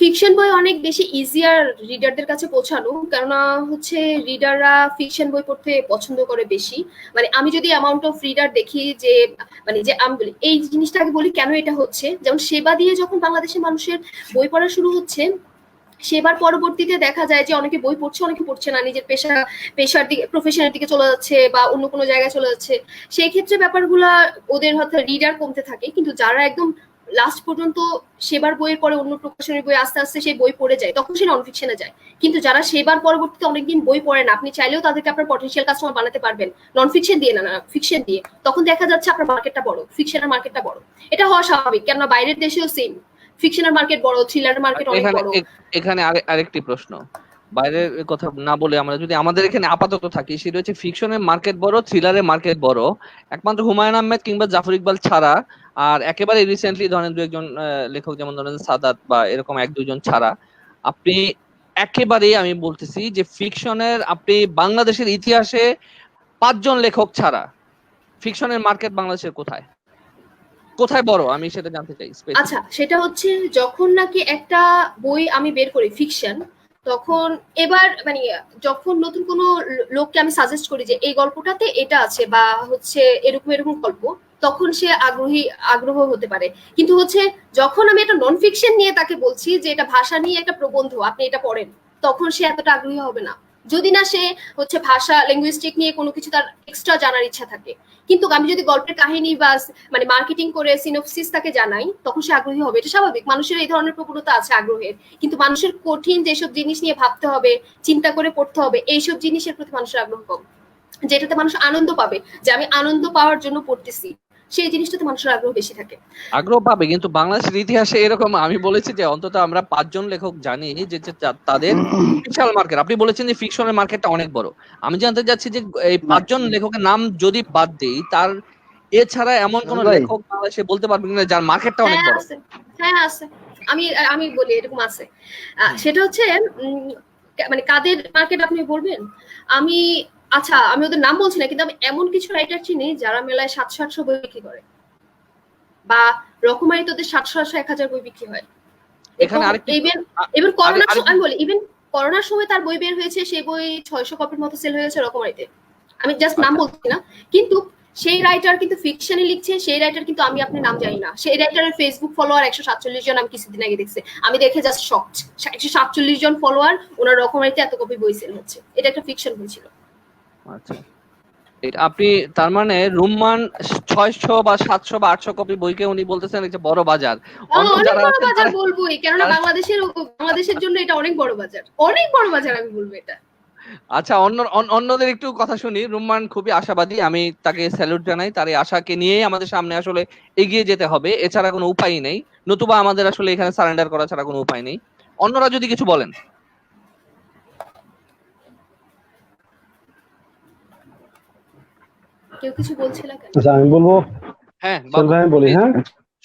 Fiction বই অনেক বেশি ইজিয়ার রিডারদের কাছে পৌঁছানো, কেননা হচ্ছে রিডাররা ফিকশন বই পড়তে পছন্দ করে বেশি। মানে আমি যদি অ্যামাউন্ট অফ রিডার দেখি যে, মানে যে আমি বলি এই জিনিসটা আগে বলি কেন এটা হচ্ছে। যেমন সেবা দিয়ে যখন বাংলাদেশের মানুষের বই পড়া শুরু হচ্ছে, সেবার পরবর্তীতে দেখা যায় যে অনেকে বই পড়ছে, অনেকে পড়ছে না, নিজের পেশার দিকে, প্রফেশনের দিকে চলে যাচ্ছে বা অন্য কোনো জায়গায় চলে যাচ্ছে। সেই ক্ষেত্রে ব্যাপারগুলা ওদের হয়তো রিডার কমতে থাকে। কিন্তু যারা একদম লাস্ট পর্যন্ত সেবার বইয়ের পরে অন্য প্রকাশনের বই আস্তে আস্তে সেই বই পড়ে যায়, তখন সে নন ফিকশনে যায়। কিন্তু যারা সেবার পরবর্তীতে অনেকদিন বই পড়ে না, আপনি চাইলেও তাদেরকে আপনার পটেনশিয়াল কাস্টমার বানাতে পারবেন নন ফিকশন দিয়ে, না ফিকশন দিয়ে। তখন দেখা যাচ্ছে আপনার মার্কেটটা বড়, ফিকশনের মার্কেটটা বড়। এটা হওয়া স্বাভাবিক, কেননা বাইরের দেশেও সেম, ফিকশনের মার্কেট বড়, থ্রিলারের মার্কেট অনেক বড়। এখানে আরেকটি প্রশ্ন, বাইরের কথা না বলে আমরা যদি আমাদের এখানে আপাতত থাকি, সেটা হচ্ছে ফিকশনের মার্কেট বড়, থ্রিলারের মার্কেট বড়, একমাত্র হুমায়ুন আহমেদ কিংবা জাফর ইকবাল ছাড়া, আর একেবারে রিসেন্টলি ধরেন দু একজন লেখক, যেমন ধরেন সাদাত বা এরকম এক দুজন ছাড়া, আপনি একেবারেই আমি বলতেছি যে ফিকশনের আপনি বাংলাদেশের ইতিহাসে 5 জন লেখক ছাড়া ফিকশনের মার্কেট বাংলাদেশের কোথায় কোথায় বড়, আমি সেটা জানতে চাই। আচ্ছা, সেটা হচ্ছে যখন নাকি একটা বই আমি বের করি ফিকশন, তখন এবার মানে যখন নতুন কোনো লোককে আমি সাজেস্ট করি যে এই গল্পটাতে এটা আছে বা হচ্ছে এরকম এরকম গল্প, তখন সে আগ্রহ হতে পারে। কিন্তু হচ্ছে যখন আমি একটা নন ফিকশন নিয়ে তাকে বলছি যে এটা ভাষা নিয়ে একটা প্রবন্ধ, আপনি এটা পড়েন, তখন সে এতটা আগ্রহী হবে না, যদি না সে হচ্ছে ভাষা লিঙ্গুইস্টিক নিয়ে কোনো কিছু তার এক্সট্রা জানার ইচ্ছা থাকে। কিন্তু আমি যদি গল্পের কাহিনী বা মানে মার্কেটিং করে সিনোপসিস তাকে জানাই, তখন সে আগ্রহী হবে। এটা স্বাভাবিক, মানুষের এই ধরনের প্রবণতা আছে আগ্রহের। কিন্তু মানুষের কঠিন যেসব জিনিস নিয়ে ভাবতে হবে, চিন্তা করে পড়তে হবে, এইসব জিনিসের প্রতি মানুষের আগ্রহ কম। যেটাতে মানুষ আনন্দ পাবে, যে আমি আনন্দ পাওয়ার জন্য পড়তেছি, সেই জিনিসটাতে মানুষের আগ্রহ বেশি থাকে। আগ্রহ পাবে, কিন্তু বাংলাদেশের ইতিহাসে এরকম আমি বলেছি যে অন্তত আমরা 5 জন লেখক জানি যে তাদের বিশাল মার্কেট। আপনি বলেছেন যে ফিকশনের মার্কেটটা অনেক বড়। আমি জানতে চাচ্ছি যে এই 5 জন লেখকের নাম যদি বাদ দেই, তার এছাড়া এমন কোন লেখক বাংলাদেশে বলতে পারবেন না যার মার্কেটটা অনেক বড়? হ্যাঁ আছে, আমি বলি এরকম আছে। সেটা হচ্ছে মানে কাদের মার্কেট আপনি বলবেন। আমি আচ্ছা আমি ওদের নাম বলছি না, কিন্তু আমি এমন কিছু রাইটার চিনি যারা মেলায় 700-800 বই বিক্রি করে, বা রকমারিতে ওদের 700-800-1000 বই বিক্রি হয়। এখানে আরেকটি ইভেন করোনার সময় আমি বলি, ইভেন করোনার সময় তার বই বের হয়েছে, সেই বই 600 কপির মতো সেল হয়েছে রকমারিতে। আমি জাস্ট নাম বলছি না, কিন্তু সেই রাইটার কিন্তু ফিকশনে লিখছে, সেই রাইটার কিন্তু আমি আপনি নাম জানি না। সেই রাইটারের ফেসবুক ফলোয়ার 147 জন, আমি কিছুদিন আগে দেখছি, আমি দেখে জাস্ট শকড। 147 জন ফলোয়ার, ওনার রকমারিতে এত কপি বই সেল হচ্ছে, এটা একটা ফিকশন বই ছিল। আচ্ছা, আপনি তার মানে রুম্মান 600 বা 700 বা 800 কপি বইকে উনি বলতেছেন একটা বড় বাজার। অনেক বড় বাজার বলবোই, কেননা বাংলাদেশের জন্য এটা অনেক বড় বাজার, অনেক বড় বাজার আমি বলবো এটা। আচ্ছা, অন্যদের একটু কথা শুনি। রুম্মান খুবই আশাবাদী, আমি তাকে স্যালুট জানাই। তার এই আশাকে নিয়েই আমাদের সামনে আসলে এগিয়ে যেতে হবে, এছাড়া কোনো উপায় নেই, নতুবা আমাদের আসলে এখানে সারেন্ডার করা ছাড়া কোনো উপায় নেই। অন্যরা যদি কিছু বলেন। কেউ কিছু বলছে না কেন? আচ্ছা আমি বলবো। হ্যাঁ আমি বলি। হ্যাঁ,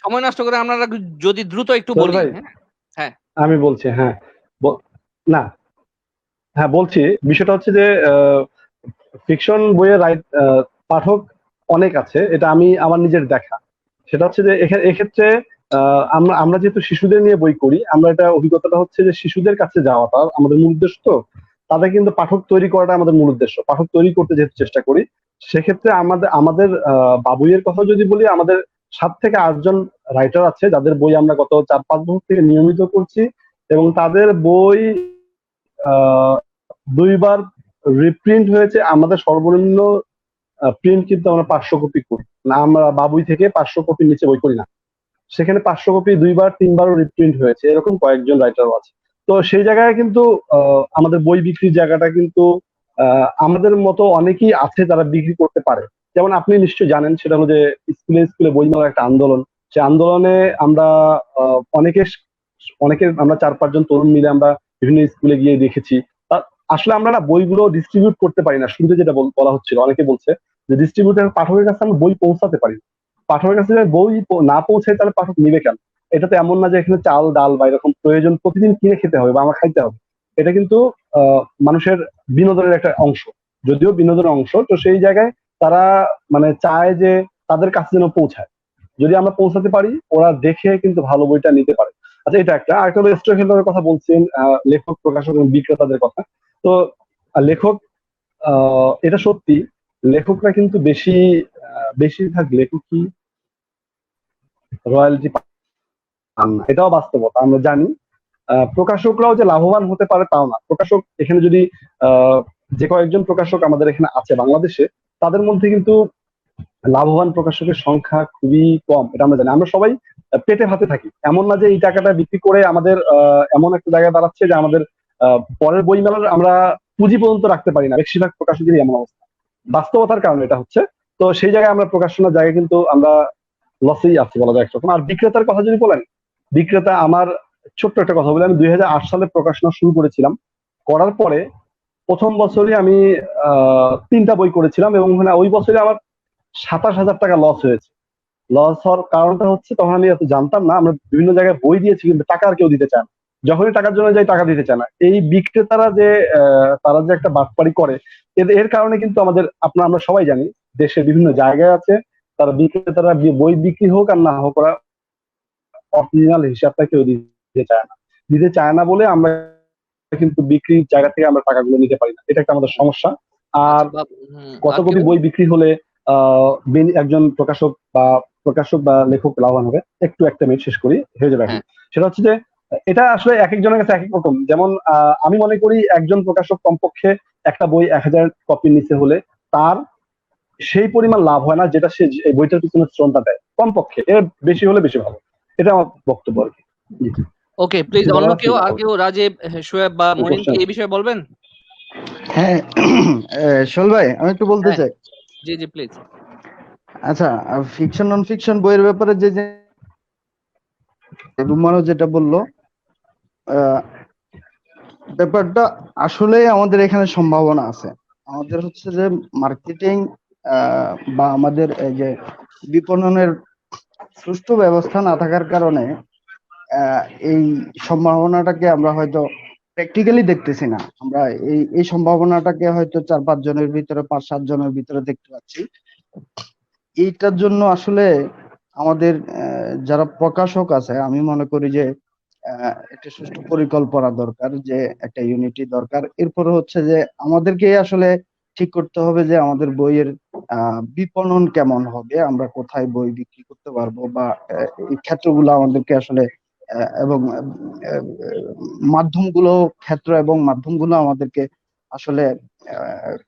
সময় নষ্ট করে আমরা যদি দ্রুত একটু বলি। হ্যাঁ আমি বলছি। হ্যাঁ না, হ্যাঁ বলছি। বিষয়টা হচ্ছে যে ফিকশন বইয়ের পাঠক অনেক আছে, এটা আমি আমার নিজের দেখা। সেটা হচ্ছে যে এক্ষেত্রে আমরা যেহেতু শিশুদের নিয়ে বই করি, আমরা এটা অভিজ্ঞতাটা হচ্ছে যে শিশুদের কাছে যাওয়াটা আমাদের মূল উদ্দেশ্য। তো তাদের কিন্তু পাঠক তৈরি করাটা আমাদের মূল উদ্দেশ্য। পাঠক তৈরি করতে যেহেতু চেষ্টা করি, সেক্ষেত্রে আমাদের বাবুইয়ের কথা যদি বলি, আমাদের 7 থেকে 8 জন রাইটার আছে যাদের বই আমরা গত 4-5 বছর থেকে নিয়মিত করছি, এবং তাদের বই 2বার রিপ্রিন্ট হয়েছে। আমাদের সর্বনিম্ন প্রিন্ট কিন্তু আমরা 500 কপি করি না, আমরা বাবুই থেকে 500 কপির নিচে বই করি না। সেখানে 500 কপি 2বার 3বারও রিপ্রিন্ট হয়েছে, এরকম কয়েকজন রাইটারও আছে। তো সেই জায়গায় কিন্তু আমাদের বই বিক্রির জায়গাটা কিন্তু আমাদের মতো অনেকেই আছে যারা বিক্রি করতে পারে। যেমন আপনি নিশ্চয়ই জানেন, সেটা হলো যে স্কুলে বইমেলার একটা আন্দোলন। সেই আন্দোলনে আমরা অনেকে আমরা 4-5 জন তরুণ মিলে আমরা বিভিন্ন স্কুলে গিয়ে দেখেছি। আসলে আমরা না বইগুলো ডিস্ট্রিবিউট করতে পারি না। শুরুতে যেটা বলা হচ্ছিল, অনেকে বলছে যে ডিস্ট্রিবিউটার পাঠকের কাছে আমরা বই পৌঁছাতে পারি। পাঠকের কাছে বই না পৌঁছায় তাহলে পাঠক নিবে কেন? এটা তো এমন না যে এখানে চাল ডাল বা এরকম প্রয়োজন প্রতিদিন কিনে খেতে হবে বা আমার খাইতে হবে। এটা কিন্তু মানুষের বিনোদনের একটা অংশ, যদিও বিনোদনের অংশ। তো সেই জায়গায় তারা মানে চায় যে তাদের কাছে যেন পৌঁছায়। যদি আমরা পৌঁছাতে পারি, ওরা দেখে কিন্তু ভালো বইটা নিতে পারে। আচ্ছা, এটা একটা। আরেকটা হলো স্টক হোল্ডারের কথা বলছেন, লেখক, প্রকাশক এবং বিক্রেতাদের কথা। তো লেখক, এটা সত্যি, লেখকরা কিন্তু বেশিরভাগ লেখকই রয়্যালটি পান না, এটাও বাস্তবতা, আমরা জানি। প্রকাশকরাও যে লাভবান হতে পারে তাও না। প্রকাশক এখানে যদি যে কয়েকজন প্রকাশক আমাদের এখানে আছে বাংলাদেশে, তাদের মধ্যে কিন্তু লাভবান প্রকাশকের সংখ্যা খুবই কম, এটা আমরা জানি। আমরা সবাই পেটে ভাতে থাকি, এমন না যে এই টাকাটা বিক্রি করে আমাদের এমন একটা জায়গায় দাঁড়াচ্ছে যে আমাদের পরের বইমেলার আমরা পুঁজি পর্যন্ত রাখতে পারি না। বেশিরভাগ প্রকাশকেরই এমন অবস্থা, বাস্তবতার কারণে এটা হচ্ছে। তো সেই জায়গায় আমরা প্রকাশনার জায়গায় কিন্তু আমরা লসেই আছি বলা যায় একরকম। আর বিক্রেতার কথা যদি বলেন, বিক্রেতা, আমার ছোট্ট একটা কথা বলি, আমি 2008 সালে প্রকাশনা শুরু করেছিলাম। করার পরে প্রথম বছরই আমি 3টা বই করেছিলাম, এবং ওই বছরে আমার 27,000 টাকা লস হয়েছে। লস হওয়ার কারণটা হচ্ছে, তখন আমি এত জানতাম না। আমরা বিভিন্ন জায়গায় বই দিয়েছি, কিন্তু টাকা আর কেউ দিতে চায় না। যখনই টাকার জন্য যাই, টাকা দিতে চায় না। এই বিক্রেতারা যে তারা যে একটা বাটপারি করে, এর কারণে কিন্তু আমরা সবাই জানি, দেশের বিভিন্ন জায়গায় আছে তারা বিক্রেতারা বই বিক্রি হোক আর না হোক, ওরা অরিজিনাল হিসাবটা কেউ দিতে চায় না বলে আমরা কিন্তু বিক্রির জায়গা থেকে আমরা টাকাগুলো নিতে পারি না। এটা একটা আমাদের সমস্যা। আর কত আর কোটি কেউ? বই বিক্রি হলে একজন প্রকাশক বা লেখক লাভবান হবে? একটা মিনিট শেষ করি, হয়ে যাবে এখন। হ্যাঁ, সেটা হচ্ছে যে এটা আসলে এক একজনের কাছে এক এক রকম। যেমন আমি মনে করি, একজন প্রকাশক কমপক্ষে একটা বই 1000 কপির নিচে হলে তার সেই পরিমাণ লাভ হয় না যেটা সে এই বইটার পিছনে শ্রমটা দেয়। কমপক্ষে, এর বেশি হলে বেশি ভালো। এটা আমার বক্তব্য আর কি। জি। ওকে, প্লিজ কিছু অন্য বলার আছে? কেউ, আর কেউ, রাজীব, শোয়েব বা মঈন কি কোশ্চেন। এই বিষয়ে বলবেন? হ্যাঁ, শোল ভাই, আমি একটু বলতে হ্যাঁ। চাই। জি জি, প্লিজ। আচ্ছা, ফিকশন নন ফিকশন বইয়ের ব্যাপারে যে রুমানো যেটা বললো, ব্যাপারটা আসলে আমাদের এখানে সম্ভাবনা আছে। আমাদের হচ্ছে যে মার্কেটিং বা আমাদের এই যে বিপণনের সুষ্ঠু ব্যবস্থা না থাকার কারণে এই সম্ভাবনাটাকে আমরা হয়তো প্র্যাকটিক্যালি দেখতেছি না। আমরা এই সম্ভাবনাটাকে হয়তো 4-5 জনের ভিতরে, 5-7 জনের ভিতরে দেখতে পাচ্ছি। এইটার জন্য আসলে আমাদের যারা প্রকাশক আছে, আমি মনে করি যে একটা সুষ্ঠু পরিকল্পনা দরকার, যে একটা ইউনিটি দরকার। এরপরে হচ্ছে যে আমাদেরকে আসলে ঠিক করতে হবে যে আমাদের বইয়ের বিপণন কেমন হবে, আমরা কোথায় বই বিক্রি করতে পারবো, বা এই ক্ষেত্রগুলো আমাদেরকে আসলে এবং মাধ্যমগুলো আমাদেরকে আসলে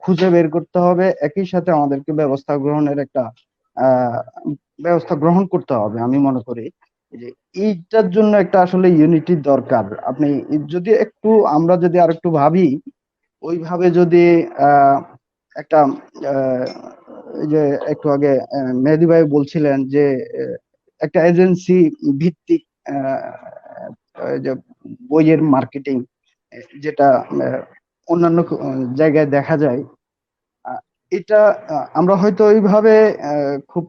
খুঁজে বের করতে হবে। একই সাথে আমাদেরকে ব্যবস্থা গ্রহণ করতে হবে। আমি মনে করি যে এইটার জন্য একটা আসলে ইউনিটির দরকার। আমরা যদি আরেকটু ভাবি, ওইভাবে যদি একটা আহ, এই যে একটু আগে মেহেদী ভাই বলছিলেন যে একটা এজেন্সি ভিত্তিক যে বইয়ের মার্কেটিং, যেটা অন্যান্য জায়গায় দেখা যায়, আহ, এটা আমরা হয়তো ওইভাবে খুব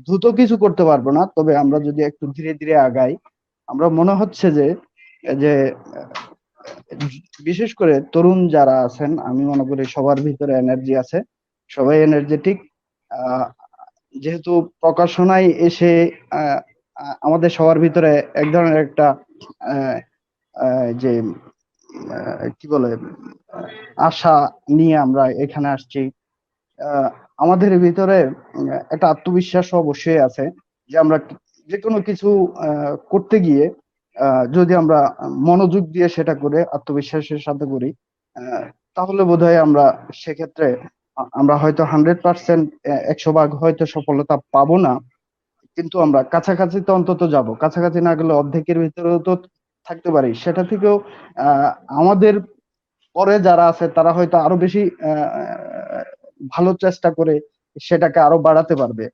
দ্রুত কিছু করতে পারবো না, তবে আমরা যদি একটু ধীরে ধীরে আগাই, আমরা মনে হচ্ছে যে যে বিশেষ করে তরুণ যারা আছেন, আমি মনে করি সবার ভিতরে এনার্জি আছে, সবাই এনার্জেটিক। যেহেতু প্রকাশনায় এসে আমাদের সবার ভিতরে এক ধরনের একটা যে কি বলে আশা নিয়ে আমরা এখানে আসছি। আমাদের ভিতরে একটা আত্মবিশ্বাস অবশ্যই আছে যে আমরা যে কোনো কিছু করতে গিয়ে যদি আমরা মনোযোগ দিয়ে সেটা করে আত্মবিশ্বাসের সাথে করি, তাহলে বোধহয় আমরা সেক্ষেত্রে আমরা হয়তো 100%, 100 ভাগ হয়তো সফলতা পাবো না, কিন্তু আমরা কাছাকাছি তো অন্তত যাব। কাছাকাছি না গেলে অর্ধেকের ভিতরেও তো থাকতে পারি। সেটা থেকেও আমাদের পরে যারা আছে তারা হয়তো আরো বেশি ভালো চেষ্টা করে সেটাকে আরো বাড়াতে পারবে।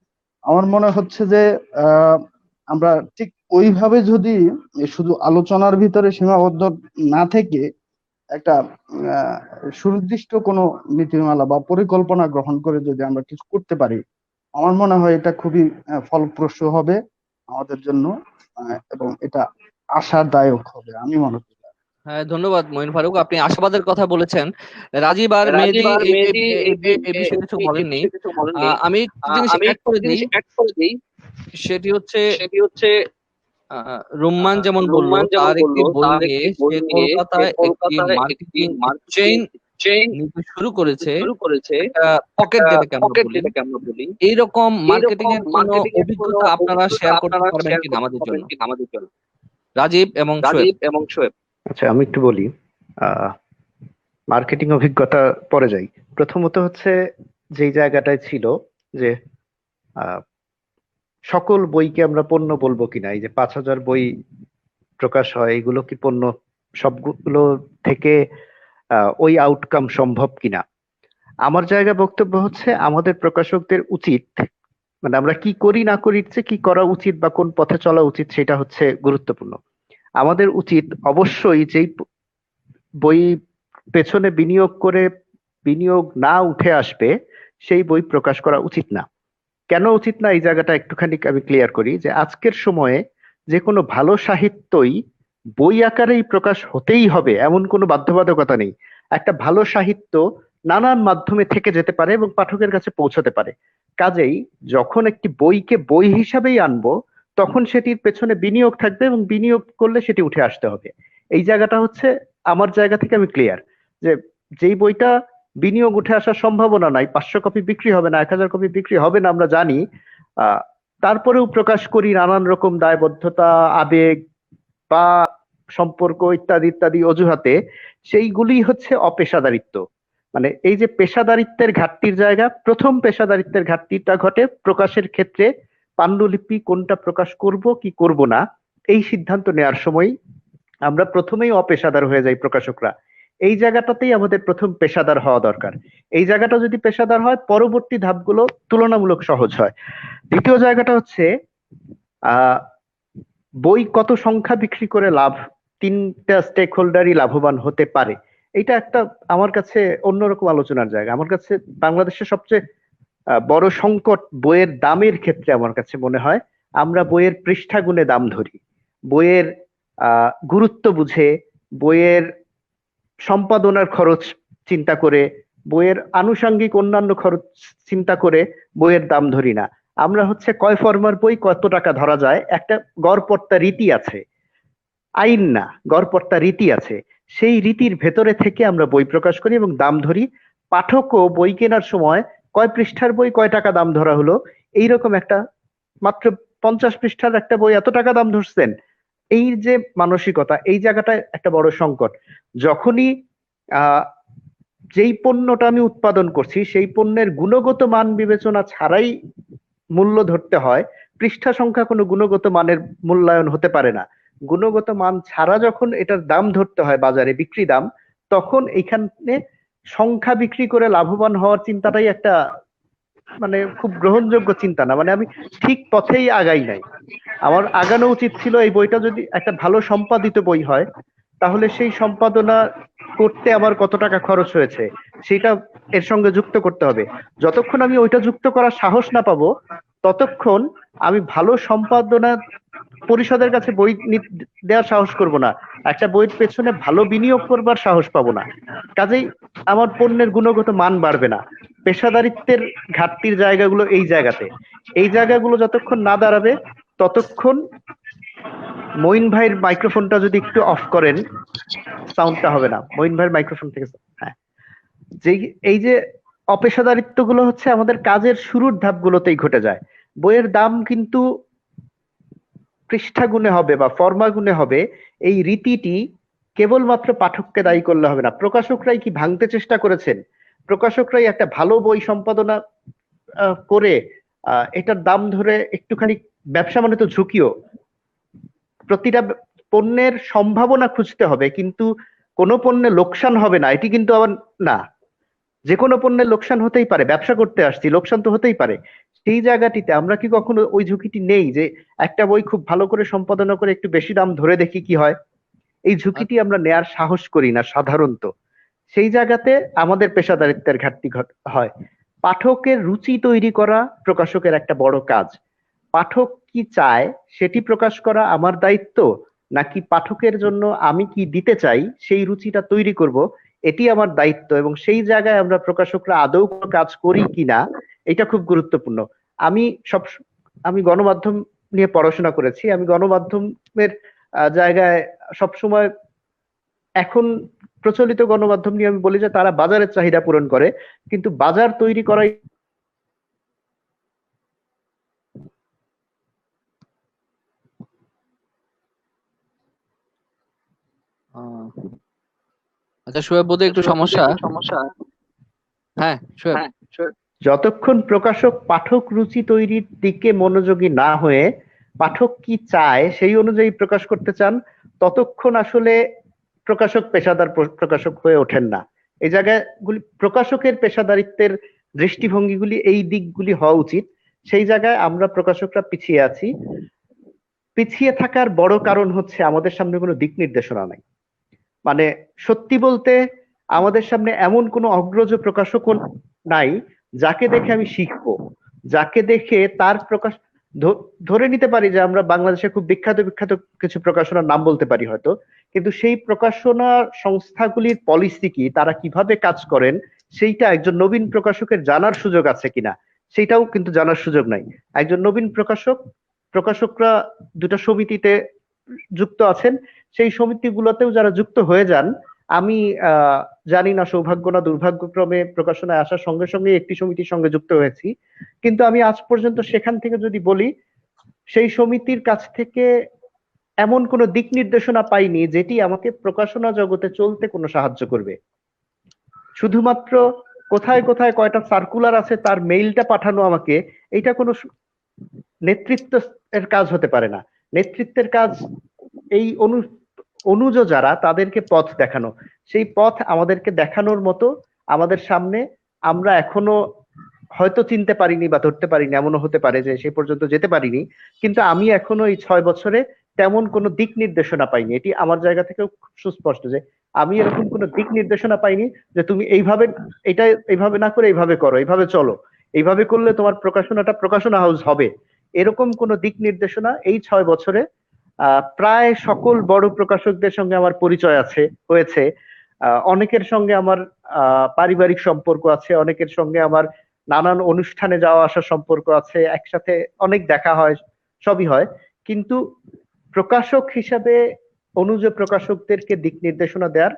আমার মনে হচ্ছে যে আমরা ঠিক ওইভাবে যদি শুধু আলোচনার ভিতরে সীমাবদ্ধ না থেকে একটা সুনির্দিষ্ট কোনো নীতিমালা বা পরিকল্পনা গ্রহণ করে যদি আমরা কিছু করতে পারি, আমার মনে হয় এটা খুবই ফলপ্রসূ হবে আমাদের জন্য, এবং এটা আশাদায়ক হবে আমি মনে করি। হ্যাঁ, ধন্যবাদ মঈন ফারুক, আপনি আশাবাদের কথা বলেছেন। রাজীব আর মেহেদী এই বিষয়ে কিছু বলেননি। আমি একটা জিনিস অ্যাড করে দিই, সেটি হচ্ছে রুম্মান যেমন বলল তার একটি বই নিয়ে সে কলকাতায় একটি মার্কেটিং চেইন নিতে শুরু করেছে, একটা পকেট যেটাকে আমরা বলি। এইরকম মার্কেটিং এর কোনো অভিজ্ঞতা আপনারা শেয়ার করতে পারবেন কিনা আমাদের জন্য, রাজীব এবং শোয়েব? আচ্ছা, আমি একটু বলি। মার্কেটিং অভিজ্ঞতা পরে যাই। প্রথমত হচ্ছে যেই জায়গাটায় ছিল যে সকল বইকে আমরা পণ্য বলবো কিনা, এই যে 5,000 বই প্রকাশ হয়, এগুলো কি পণ্য? সবগুলো থেকে ওই আউটকাম সম্ভব কিনা? আমার জায়গা বক্তব্য হচ্ছে আমাদের প্রকাশকদের উচিত, মানে আমরা কি করি না করি যে কি করা উচিত বা কোন পথে চলা উচিত সেটা হচ্ছে গুরুত্বপূর্ণ। আমাদের উচিত অবশ্যই যেই বই পেছনে বিনিয়োগ না উঠে আসবে সেই বই প্রকাশ করা উচিত না। কেন উচিত না, এই জায়গাটা একটুখানি আমি ক্লিয়ার করি। যে আজকের সময়ে যে কোনো ভালো সাহিত্যই বই আকারেই প্রকাশ হতেই হবে এমন কোনো বাধ্যবাধকতা নেই। একটা ভালো সাহিত্য নানান মাধ্যমে থেকে যেতে পারে এবং পাঠকের কাছে পৌঁছাতে পারে। কাজেই যখন একটি বইকে বই হিসাবেই আনবো তখন সেটির পেছনে বিনিয়োগ থাকবে এবং বিনিয়োগ করলে সেটি উঠে আসতে হবে। এই জায়গাটা হচ্ছে আমার জায়গা থেকে আমি ক্লিয়ার যে যেই বইটা বিনিয়োগ উঠে আসার সম্ভাবনা নাই, 500 কপি বিক্রি হবে না, 1000 কপি বিক্রি হবে না আমরা জানি, তারপরেও প্রকাশ করি নানান রকম দায়বদ্ধতা, আবেগ বা সম্পর্ক ইত্যাদি ইত্যাদি অজুহাতে, সেইগুলি হচ্ছে অপেশাদারিত্ব। মানে এই যে পেশাদারিত্বের ঘাটতির জায়গা, প্রথম পেশাদারিত্বের ঘাটতিটা ঘটে প্রকাশের ক্ষেত্রে। পাণ্ডুলিপি কোনটা প্রকাশ করব কি করব না এই সিদ্ধান্ত নেওয়ার সময় আমরা প্রথমেই অপেশাদার হয়ে যাই প্রকাশকরা। এই জায়গাটাতেই আমাদের প্রথম পেশাদার হওয়া দরকার। এই জায়গাটা যদি পেশাদার হয় পরবর্তী ধাপগুলো তুলনামূলক সহজ হয়। দ্বিতীয় জায়গাটা হচ্ছে বই কত সংখ্যা বিক্রি করে লাভ, তিনটা স্টেক হোল্ডারই লাভবান হতে পারে। এটা একটা আমার কাছে অন্যরকম আলোচনার জায়গা। আমার কাছে বাংলাদেশের সবচেয়ে বড় সংকট বইয়ের দামের ক্ষেত্রে আমার কাছে মনে হয় আমরা বইয়ের পৃষ্ঠা গুণে দাম ধরি, বইয়ের গুরুত্ব বুঝে, বইয়ের সম্পাদনার খরচ চিন্তা করে, বইয়ের আনুষঙ্গিক অন্যান্য খরচ চিন্তা করে বইয়ের দাম ধরি না। আমরা হচ্ছে কয় ফরমার বই কত টাকা ধরা যায়, একটা গড়পড়তা রীতি আছে, আইন না, গড়পড়তা রীতি আছে। সেই রীতির ভেতরে থেকে আমরা বই প্রকাশ করি এবং দাম ধরি। পাঠকও বই কেনার সময় কয় পৃষ্ঠার বই কয় টাকা দাম ধরা হলো, এইরকম একটা, মাত্র 50 পৃষ্ঠার একটা বই এত টাকা দাম ধরছেন, এই যে মানসিকতা, এই জায়গাটায় একটা বড় সংকট। যখনই যেই পণ্যটা আমি উৎপাদন করছি সেই পণ্যের গুণগত মান বিবেচনা ছাড়াই মূল্য ধরতে হয়, পৃষ্ঠা সংখ্যা কোনো গুণগত মানের মূল্যায়ন হতে পারে না। গুণগত মান ছাড়া যখন এটার দাম ধরতে হয় বাজারে, বিক্রি দাম, তখন এইখানে সংখ্যা বিক্রি করে লাভবান হওয়ার চিন্তাটাই একটা মানে খুব গ্রহণযোগ্য চিন্তা না। মানে আমি ঠিক পথেই আগাই নাই। আমার আগানো উচিত ছিল এই বইটা যদি একটা ভালো সম্পাদিত বই হয় তাহলে সেই সম্পাদনা করতে আমার কত টাকা খরচ হয়েছে সেটা এর সঙ্গে যুক্ত করতে হবে। যতক্ষণ আমি ওইটা যুক্ত করার সাহস না পাবো ততক্ষণ আমি ভালো সম্পাদনা পরিষদের কাছে বই দেওয়ার সাহস করব না, একটা বইয়ের পেছনে ভালো বিনিয়োগ করবার সাহস পাবো না। কাজেই আমার পণ্যের গুণগত মান বাড়বে না। পেশাদারিত্বের ঘাটতির জায়গাগুলো এই জায়গাগুলো যতক্ষণ না দাঁড়াবে ততক্ষণ। মঈন ভাইয়ের মাইক্রোফোনটা যদি একটু অফ করেন, সাউন্ডটা হবে না। মঈন ভাইয়ের মাইক্রোফোন থেকে, হ্যাঁ। এই যে অপেশাদারিত্ব গুলো হচ্ছে আমাদের কাজের শুরুর ধাপগুলোতেই ঘটে যায়। বইয়ের দাম কিন্তু পৃষ্ঠা গুণে হবে বা ফর্মা গুণে হবে, এই রীতিটি কেবলমাত্র পাঠককে দায়ী করলে হবে না। প্রকাশকরাই কি ভাঙতে চেষ্টা করেছেন? প্রকাশকরাই একটা ভালো বই সম্পাদনা করে এটার দাম ধরে একটুখানি, ব্যবসা মানে তো ঝুঁকিও, প্রতিটা পণ্যের সম্ভাবনা খুঁজতে হবে, কিন্তু কোনো পণ্যে লোকসান হবে না এটি কিন্তু আবার না। যে কোনো পণ্যের লোকসান হতেই পারে, ব্যবসা করতে আসছি, লোকসান তো হতেই পারে। সেই জায়গাটিতে আমরা কি কখনো ওই ঝুঁকিটি নেই যে একটা বই খুব ভালো করে সম্পাদনা করে একটু বেশি দাম ধরে দেখি কি হয়? এই ঝুঁকিটি আমরা নেয়ার সাহস করি না সাধারণত। সেই জায়গাতে আমাদের পেশাদারিত্বের ঘাটতি হয়। পাঠকের রুচি তৈরি করা প্রকাশকের একটা বড় কাজ। পাঠক কি চায় সেটি প্রকাশ করা আমার দায়িত্ব, নাকি পাঠকের জন্য আমি কি দিতে চাই সেই রুচিটা তৈরি করব, এটি আমার দায়িত্ব। এবং সেই জায়গায় আমরা প্রকাশকরা আদৌ কোনো কাজ করি কিনা এটা খুব গুরুত্বপূর্ণ। আমি গণমাধ্যম নিয়ে পড়াশোনা করেছি, আমি গণমাধ্যমের জায়গায় সবসময় এখন প্রচলিত গণমাধ্যম নিয়ে আমি বলি যে তারা বাজারের চাহিদা পূরণ করে, কিন্তু বাজার তৈরি করাই আচ্ছা শোয়েব বোধহয় একটু সমস্যা। হ্যাঁ শোয়েব। যতক্ষণ প্রকাশক পাঠক রুচি তৈরির দিকে মনোযোগী না হয়ে পাঠক কি চায় সেই অনুযায়ী প্রকাশ করতে চান, ততক্ষণ আসলে প্রকাশক পেশাদার প্রকাশক হয়ে ওঠেন না। এই জায়গায় প্রকাশকের পেশাদারিত্বের দৃষ্টিভঙ্গিগুলি এই দিকগুলি হওয়া উচিত। সেই জায়গায় আমরা প্রকাশকরা পিছিয়ে আছি। পিছিয়ে থাকার বড় কারণ হচ্ছে আমাদের সামনে কোনো দিক নির্দেশনা নাই। মানে সত্যি বলতে আমাদের সামনে এমন কোনো অগ্রজ প্রকাশক নাই যাকে দেখে আমি শিখবো, যাকে দেখে তার প্রকাশ ধরে নিতে পারি যে আমরা বাংলাদেশে খুব বিখ্যাত বিখ্যাত কিছু প্রকাশনার নাম বলতে পারি হয়তো, কিন্তু সেই প্রকাশনা সংস্থাগুলির পলিসি কি, তারা কিভাবে কাজ করেন, সেইটা একজন নবীন প্রকাশকের জানার সুযোগ আছে কিনা সেইটাও কিন্তু জানার সুযোগ নাই। একজন নবীন প্রকাশকরা দুটো সমিতিতে যুক্ত আছেন, সেই সমিতিগুলোতেও যারা যুক্ত হয়ে যান, আমি জানি না সৌভাগ্য না দুর্ভাগ্যক্রমে প্রকাশনায় আসার সঙ্গে সঙ্গে একটি সমিতির সঙ্গে যুক্ত হয়েছি, কিন্তু আমি আজ পর্যন্ত সেখান থেকে যদি বলি সেই সমিতির কাছ থেকে এমন কোনো দিক নির্দেশনা পাইনি যেটি আমাকে প্রকাশনা জগতে চলতে কোনো সাহায্য করবে। শুধুমাত্র কোথায় কোথায় কয়টা সার্কুলার আছে তার মেইলটা পাঠানো আমাকে, এটা কোনো নেতৃত্বের কাজ হতে পারে না। নেতৃত্বের কাজ এই অনুজ যারা তাদেরকে পথ দেখানো, সেই পথ আমাদেরকে দেখানোর মতো আমাদের সামনে আমরা এখনো হয়তো চিনতে পারিনি বা ধরতে পারিনি, এমনও হতে পারে যে সেই পর্যন্ত যেতে পারিনি, কিন্তু আমি এখনো এই 6 বছরে তেমন কোনো দিক নির্দেশনা পাইনি। এটি আমার জায়গা থেকেও খুব সুস্পষ্ট যে আমি এরকম কোনো দিক নির্দেশনা পাইনি যে তুমি এইভাবে, এটা এইভাবে না করে এইভাবে করো, এইভাবে চলো, এইভাবে করলে তোমার প্রকাশনাটা প্রকাশনা হাউস হবে, এরকম কোনো দিক নির্দেশনা এই 6 বছরে প্রায় সকল বড় প্রকাশকদের সঙ্গে আমার পরিচয় হয়েছে। অনেকের সঙ্গে আমার পারিবারিক সম্পর্ক আছে, অনেকের সঙ্গে আমার নানান অনুষ্ঠানে যাওয়া আসার সম্পর্ক আছে, একসাথে অনেক দেখা হয়, সবই হয়, কিন্তু প্রকাশক হিসাবে অনুজ প্রকাশকদেরকে দিক নির্দেশনা দেওয়ার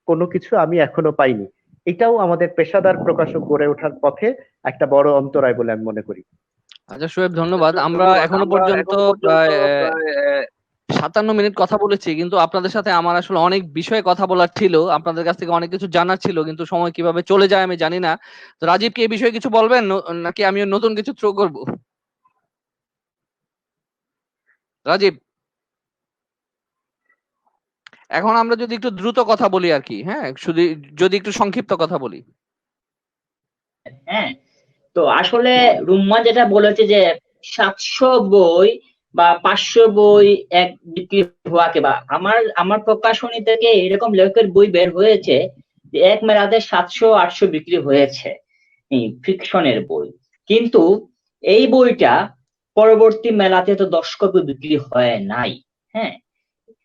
কোনো কিছু আমি এখনো পাইনি। এটাও আমাদের পেশাদার প্রকাশক গড়ে ওঠার পথে একটা বড় অন্তরায় বলে আমি মনে করি। আচ্ছা শোয়েব ধন্যবাদ। আমরা এখনো পর্যন্ত প্রায় 57 মিনিট কথা বলেছি, কিন্তু আপনাদের সাথে আমার আসলে অনেক বিষয়ে কথা বলার ছিল, আপনাদের কাছ থেকে অনেক কিছু জানার ছিল, কিন্তু সময় কিভাবে চলে যায় আমি জানি না। তো রাজীব কি এই বিষয়ে কিছু বলবেন নাকি আমি নতুন কিছু থ্রো করব? রাজীব, এখন আমরা যদি একটু দ্রুত কথা বলি আর কি, হ্যাঁ শুধু যদি একটু সংক্ষিপ্ত কথা বলি। হ্যাঁ, তো আসলে রুম্মান যেটা বলেছে যে 700 বই বা 500 বই এক বিক্রি হওয়াকে, বা আমার প্রকাশনী থেকে এরকম লেখকের বই বের হয়েছে যে এক মেলাতে 700-800 বিক্রি হয়েছে ফিকশনের বই, কিন্তু এই বইটা পরবর্তী মেলাতে তো 10 কপি বিক্রি হয় নাই। হ্যাঁ,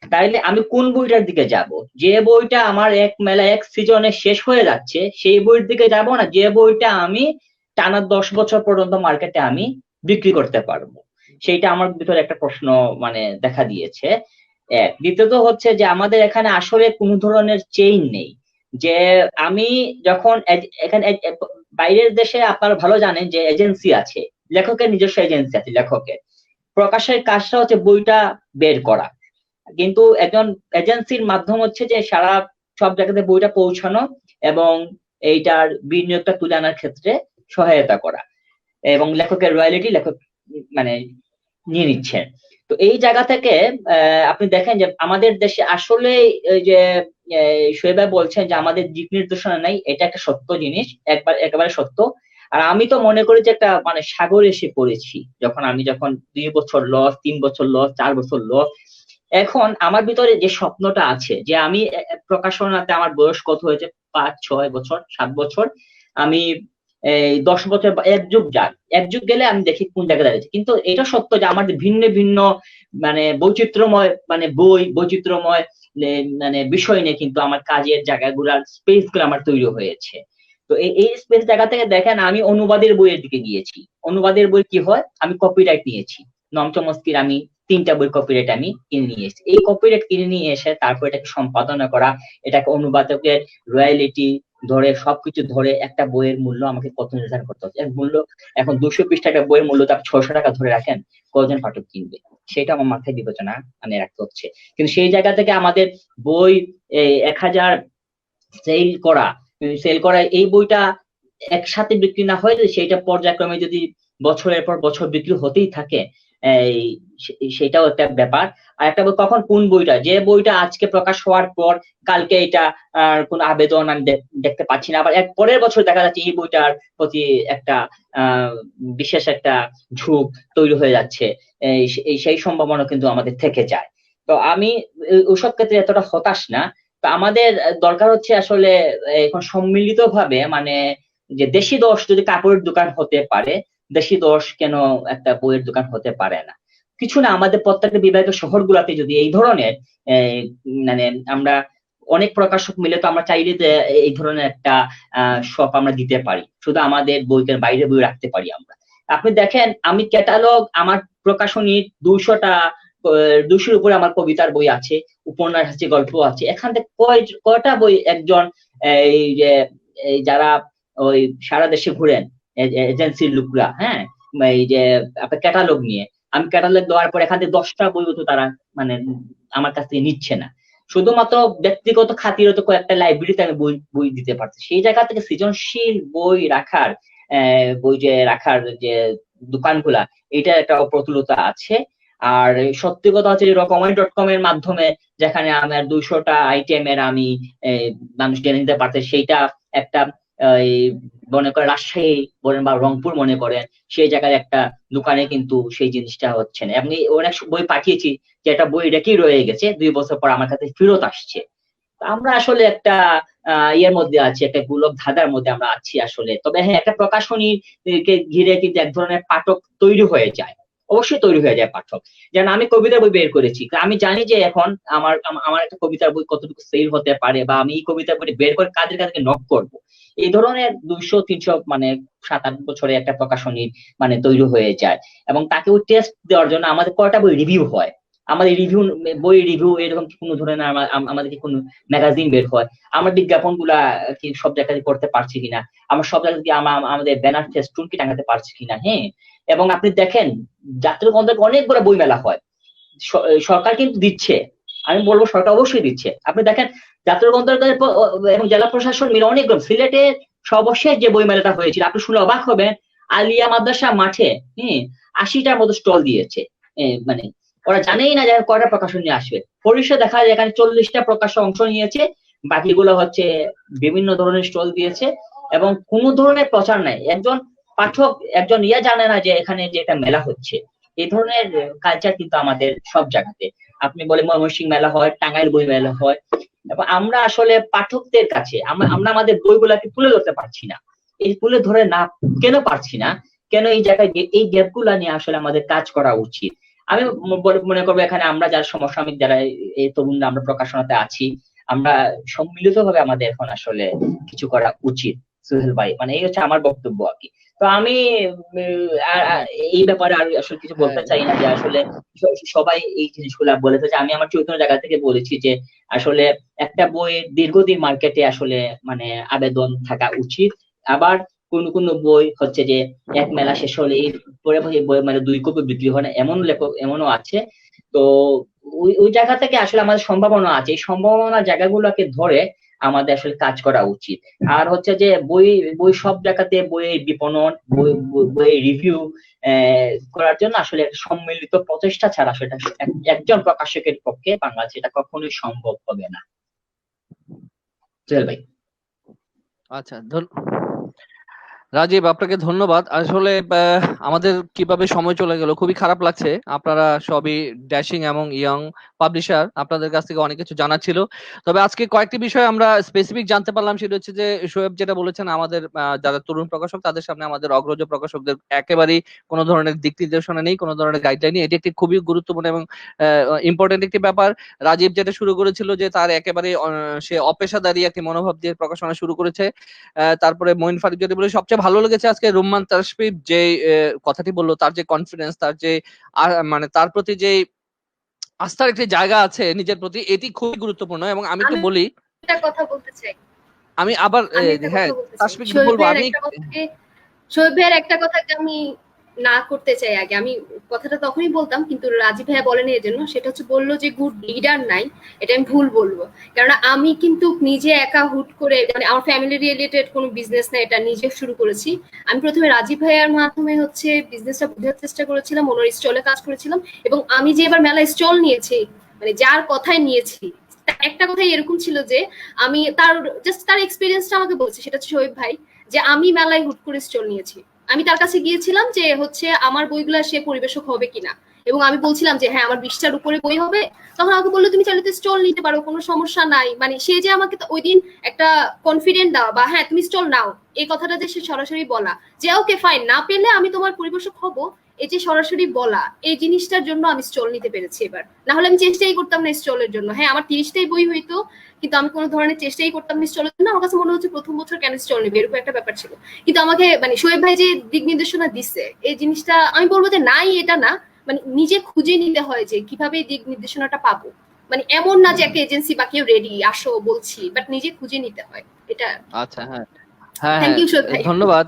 তাইলে আমি কোন বইটার দিকে যাব? যে বইটা আমার এক মেলা এক সিজনে শেষ হয়ে যাচ্ছে সেই বইয়ের দিকে যাব, না যে বইটা আমি টানা 10 বছর পর্যন্ত মার্কেটে আমি বিক্রি করতে পারবো? সেইটা আমার ভিতরে একটা প্রশ্ন মানে দেখা দিয়েছে। দ্বিতীয়ত হচ্ছে যে আমাদের এখানে আসলে কোন ধরনের চেইন নেই, যে আমি যখন এখানে বাইরের দেশে আপনারা ভালো জানেন যে এজেন্সি আছে, লেখকের নিজস্ব এজেন্সি আছে, লেখকের প্রকাশের কাজটা হচ্ছে বইটা বের করা, কিন্তু একজন এজেন্সির মাধ্যম হচ্ছে যে সারা সব জায়গাতে বইটা পৌঁছানো এবং এইটার বিনিয়োগটা তুলে আনার ক্ষেত্রে সহায়তা করা, এবং লেখকের রয়্যালিটি লেখক মানে নিয়ে নিচ্ছেন। তো এই জায়গা থেকে আপনি দেখেন যে আমাদের দেশে আসলে এই যে শোয়েব ভাই বলছেন যে আমাদের দিক নির্দেশনা নাই, এটা একটা সত্য জিনিস, একেবারে সত্য। আর আমি তো মনে করি যে একটা মানে সাগরে এসে পড়েছি, যখন 2 বছর লস, 3 বছর লস, 4 বছর লস। এখন আমার ভিতরে যে স্বপ্নটা আছে যে আমি প্রকাশনাতে, আমার বয়স কত হয়েছে, 5, 6 বছর, 7 বছর, আমি 10 বছর বা এক যুগ গেলে আমি দেখি কোন জায়গায় দাঁড়িয়েছে। কিন্তু এটা সত্য যে আমাদের ভিন্ন ভিন্ন মানে বৈচিত্র্যময় মানে বৈচিত্র্যময় মানে বিষয় নিয়ে কিন্তু আমার কাজের জায়গাগুলার স্পেস গুলো আমার তৈরি হয়েছে। তো এই স্পেস জায়গা থেকে দেখেন আমি অনুবাদের বইয়ের দিকে গিয়েছি। অনুবাদের বই কি হয়, আমি কপিরাইট নিয়েছি, নমচমস্কির আমি 3টা বই কপিরাইট আমি কিনে নিয়ে এসেছি। এই কপিরাইট কিনে নিয়ে এসে তারপর এটাকে সম্পাদনা করা, এটাকে অনুবাদকের রয়্যালিটি ধরে সবকিছু ধরে একটা বইয়ের মূল্য আমাকে কত নির্ধারণ করতে হচ্ছে। এর মূল্য এখন 200 পৃষ্ঠা একটা বইয়ের মূল্য আপনি 600 টাকা ধরে রাখেন, কজন পাঠক কিনবে? সেটা আমার মাথায় বিবেচনা মানে রাখতে হচ্ছে। কিন্তু সেই জায়গা থেকে আমাদের বই 1000 সেল করা এই বইটা একসাথে বিক্রি না হয়ে সেইটা পর্যায়ক্রমে যদি বছরের পর বছর বিক্রি হতেই থাকে, সেটাও একটা ব্যাপার। আর একটা কখন কোন বইটা, যে বইটা আজকে প্রকাশ হওয়ার পর কালকে এটা কোন আবেদন আমি দেখতে পাচ্ছি না, আবার এক পরের বছর দেখা যাচ্ছে এই বইটার প্রতি একটা বিশেষ একটা ঝোঁক তৈরি হয়ে যাচ্ছে, সেই সম্ভাবনা কিন্তু আমাদের থেকে যায়। তো আমি ওসব ক্ষেত্রে এতটা হতাশ না। তো আমাদের দরকার হচ্ছে আসলে এখন সম্মিলিত ভাবে, মানে যে দেশি দশ যদি কাপড়ের দোকান হতে পারে, দেশি দশ কেন একটা বইয়ের দোকান হতে পারে না? কিছু না, আমাদের প্রত্যেকটা বিভাগীয় শহরগুলোতে যদি এই ধরনের মানে আমরা অনেক প্রকাশক মিলে তো আমরা চাইলে যে এই ধরনের একটা শপ আমরা দিতে পারি, শুধু আমাদের বইয়ের বাইরে বই রাখতে পারি আমরা। আপনি দেখেন, আমি ক্যাটালগ আমার প্রকাশনীর 200-র উপরে আমার কবিতার বই আছে, উপন্যাস আছে, গল্প আছে। এখান থেকে কয়টা বই একজন এই যে যারা ওই সারা দেশে ঘুরেন এজেন্সির লোকরা, হ্যাঁ, এই যে আপনার ক্যাটালগ নিয়ে, আমি ক্যাটালগ দেওয়ার পর এখান থেকে 10টা বইও তো তারা মানে আমার কাছ থেকে নিচ্ছে না। শুধুমাত্র ব্যক্তিগত খাতিরে তো কয়েকটা লাইব্রেরিতে আমি বই দিতে পারছি। সেই জায়গা থেকে সৃজনশীল বই রাখার যে দোকানগুলা, এটা একটা অপ্রতুলতা আছে। আর সত্যি কথা হচ্ছে রকমারি.com এর মাধ্যমে যেখানে আমার 200টা আইটেমের আমি মানুষ জেনে নিতে পারছে, সেইটা একটা মনে করেন রাজশাহী বলেন বা রংপুর মনে করেন, সেই জায়গায় একটা দোকানে কিন্তু সেই জিনিসটা হচ্ছে না। আমি অনেক বই পাঠিয়েছি যে একটা বই রেখেই রয়ে গেছে, 2 বছর পর আমার কাছে ফেরত আসছে। আমরা আসলে একটা ইয়ের মধ্যে আছি, একটা গোলক ধাঁধার মধ্যে আমরা আছি আসলে। তবে হ্যাঁ, একটা প্রকাশনীকে ঘিরে কিন্তু এক ধরনের পাঠক তৈরি হয়ে যায়, অবশ্যই তৈরি হয়ে যায় পাঠক। যেন আমি কবিতার বই বের করেছি, আমি জানি যে এখন আমার একটা কবিতার বই কতটুকু সেল হতে পারে, বা আমি এই কবিতার বই বের করে কাদের কাছে নক করব। এই ধরনের 200-300 মানে 7-8 বছরে একটা প্রকাশনী মানে তৈরি হয়ে যায়। এবং তাকে ওই টেস্ট দেওয়ার জন্য আমাদের কয়টা বই রিভিউ হয়, আমাদের বই রিভিউ এরকম কোনো ধরনের আমাদের কি কোনো ম্যাগাজিন বের হয়, আমার বিজ্ঞাপনগুলা কি সব জায়গায় করতে পারছি কিনা, আমার সব জায়গায় কি আমাদের ব্যানার ফেস্টুন কি টাঙাতে পারছি কিনা। হ্যাঁ, এবং আপনি দেখেন জাতীয় গ্রন্থাগারে অনেকগুলো বই মেলা হয়, সরকার কিন্তু দিচ্ছে, আমি বলবো সরকার অবশ্যই দিচ্ছে। আপনি দেখেন জাতীয় গ্রন্থাগার এবং জেলা প্রশাসন মিলে অনেকগুলো, সিলেটের সর্বশেষ যে বই মেলাটা হয়েছিল আপনি শুনে অবাক হবেন, আলিয়া মাদ্রাসা মাঠে 80টার মতো স্টল দিয়েছে। মানে ওরা জানেই না যে কয়টা প্রকাশন নিয়ে আসবে। পরিশেষে দেখা যায় এখানে 40টা প্রকাশক অংশ নিয়েছে, বাকিগুলো হচ্ছে বিভিন্ন ধরনের স্টল দিয়েছে এবং কোনো ধরনের প্রচার নাই। একজন পাঠক একজন জানে না যে এখানে যে একটা মেলা হচ্ছে। এই ধরনের কালচার কিন্তু আমাদের সব জায়গাতে, আপনি বলে ময়মনসিংহ মেলা হয়, টাঙ্গাইল বই মেলা হয়, এবং আমরা আসলে পাঠকদের কাছে আমরা আমাদের বইগুলাকে তুলে ধরতে পারছি না। এই তুলে ধরে না কেন পারছি না, কেন এই জায়গায় এই গ্যাপগুলা নিয়ে আসলে আমাদের কাজ করা উচিত। আমি মনে করবো এখানে আমরা যারা সমসাময়িক যারা এই তরুণরা আমরা প্রকাশনাতে আছি, আমরা সম্মিলিত ভাবে আমাদের এখন আসলে কিছু করা উচিত। সোহেল ভাই, মানে এই হচ্ছে আমার বক্তব্য আর কি। তো আমি এই ব্যাপারে আর আসলে কিছু বলতে চাই না, যে আসলে সবাই এই জিনিসগুলা বলেছে, যে আমি আমার চৈতন্য জায়গা থেকে বলেছি যে আসলে একটা বইয়ের দীর্ঘদিন মার্কেটে আসলে মানে আবেদন থাকা উচিত। আবার কোন বই হচ্ছে যে এক মেলা শেষ হলে পরে বই মানে 2 কপি বিক্রি হয় না, এমন লেখক এমনও আছে। তো ওই জায়গা থেকে আসলে আমাদের সম্ভাবনা আছে, এই সম্ভাবনা জায়গাগুলোকে ধরে আমাদের আসলে কাজ করা উচিত। আর হচ্ছে যে বই সব জায়গাতে বইয়ের বিপণন, বইয়ের রিভিউ করার জন্য আসলে সম্মিলিত প্রচেষ্টা ছাড়া সেটা একজন প্রকাশকের পক্ষে বাংলাদেশে এটা কখনোই সম্ভব হবে না। চল ভাই। আচ্ছা, রাজীব আপনাকে ধন্যবাদ। আসলে আমাদের কিভাবে সময় চলে গেল খুবই খারাপ লাগছে। আপনারা সবই ড্যাশিং এবং ইয়ং পাবলিশার, আপনাদের কাছ থেকে অনেক কিছু জানা ছিল। তবে আজকে কয়েকটি বিষয় আমরা স্পেসিফিক জানতে পারলাম, সেটা হচ্ছে যে শোয়েব যেটা বলেছেন, আমাদের যারা তরুণ প্রকাশক তাদের সামনে আমাদের অগ্রজ প্রকাশকদের একেবারেই কোনো ধরনের দিক নির্দেশনা নেই, কোনো ধরনের গাইডলাইন নেই। এটি একটি খুবই গুরুত্বপূর্ণ এবং ইম্পর্টেন্ট একটি ব্যাপার। রাজীব যেটা শুরু করেছিল যে তার একেবারে সে অপেশাদারী একটি মনোভাব দিয়ে প্রকাশনা শুরু করেছে। তারপরে মঈন ফারুক যেটা বলে সবচেয়ে ভালো লেগেছে আজকে রুম্মান তাসফিফ যে কথাটি বললো, তার যে কনফিডেন্স, তার যে মানে তার প্রতি যে আস্থার একটি জায়গা আছে নিজের প্রতি, এটি খুবই গুরুত্বপূর্ণ। এবং আমি একটু বলি, একটা কথা বলতে চাই, আমি আবার আমি একটা হ্যাঁ কথা বলতে চাই। তাসফিফ শোয়েব বলবো ভাইয়ের আমি। একটা কথাকে, শোয়েব ভাইয়ের একটা কথাকে আমি না করতে চাই আগে। আমি কথাটা তখনই বলতাম, কিন্তু রাজীব ভাইয়া বলেনি এর জন্য। সেটা হচ্ছে বললো যে গুড লিডার নাই, এটা আমি ভুল বলবো। কারণ আমি কিন্তু নিজে একা হুট করে, মানে আমার ফ্যামিলি রিলেটেড কোনো বিজনেস না, এটা নিজে শুরু করেছি। আমি প্রথমে রাজীব ভাইয়ার মাধ্যমে হচ্ছে বিজনেসটা বোঝার চেষ্টা করেছিলাম, ওনার স্টলে কাজ করেছিলাম। এবং আমি যে এবার মেলায় স্টল নিয়েছি, মানে যার কথাই নিয়েছি, একটা কথাই এরকম ছিল যে আমি তার জাস্ট তার এক্সপিরিয়েন্সটা আমাকে বলছি, সেটা হচ্ছে শোয়েব ভাই, যে আমি মেলায় হুট করে স্টল নিয়েছি। আমি তার কাছে গিয়েছিলাম যে হচ্ছে আমার বইগুলা সে পরিবেশক হবে কিনা, এবং আমি বলছিলাম যে হ্যাঁ আমার 20টার উপরে বই হবে। তখন আমাকে বললো তুমি চাইলে তো স্টল নিতে পারো, কোনো সমস্যা নাই। মানে সে যে আমাকে ওই দিন একটা কনফিডেন্ট দেওয়া, বা হ্যাঁ তুমি স্টল নাও, এই কথাটা যে সে সরাসরি বলা যে ওকে ফাইন, না পেলে আমি তোমার পরিবেশক হব, এই যে সরাসরি বলা, এই জিনিসটার জন্য আমি স্টল নিতে পেরেছি এবার। না হলে আমি চেষ্টাই করতাম না স্টলের জন্য। হ্যাঁ আমার 30টাই বই হইতো, কিন্তু আমি কোনো ধরনের চেষ্টাই করতাম না স্টলের জন্য। আমার কাছে মনে হচ্ছে প্রথম বছর কেন স্টল নেবে, এরকম একটা ব্যাপার ছিল। কিন্তু আমাকে মানে শোয়েব ভাই যে দিক নির্দেশনা দিচ্ছে, এই জিনিসটা আমি বলবো যে নাই এটা না, মানে নিজে খুঁজে নিতে হয় যে কিভাবে দিক নির্দেশনাটা পাবো। মানে এমন না যে একটা এজেন্সি বা কেউ রেডি আসো বলছি, বাট নিজে খুঁজে নিতে হয় এটা। আচ্ছা, হ্যাঁ হ্যাঁ থ্যাংক হ্যাঁ, ইউ শোয়েব ভাই। ধন্যবাদ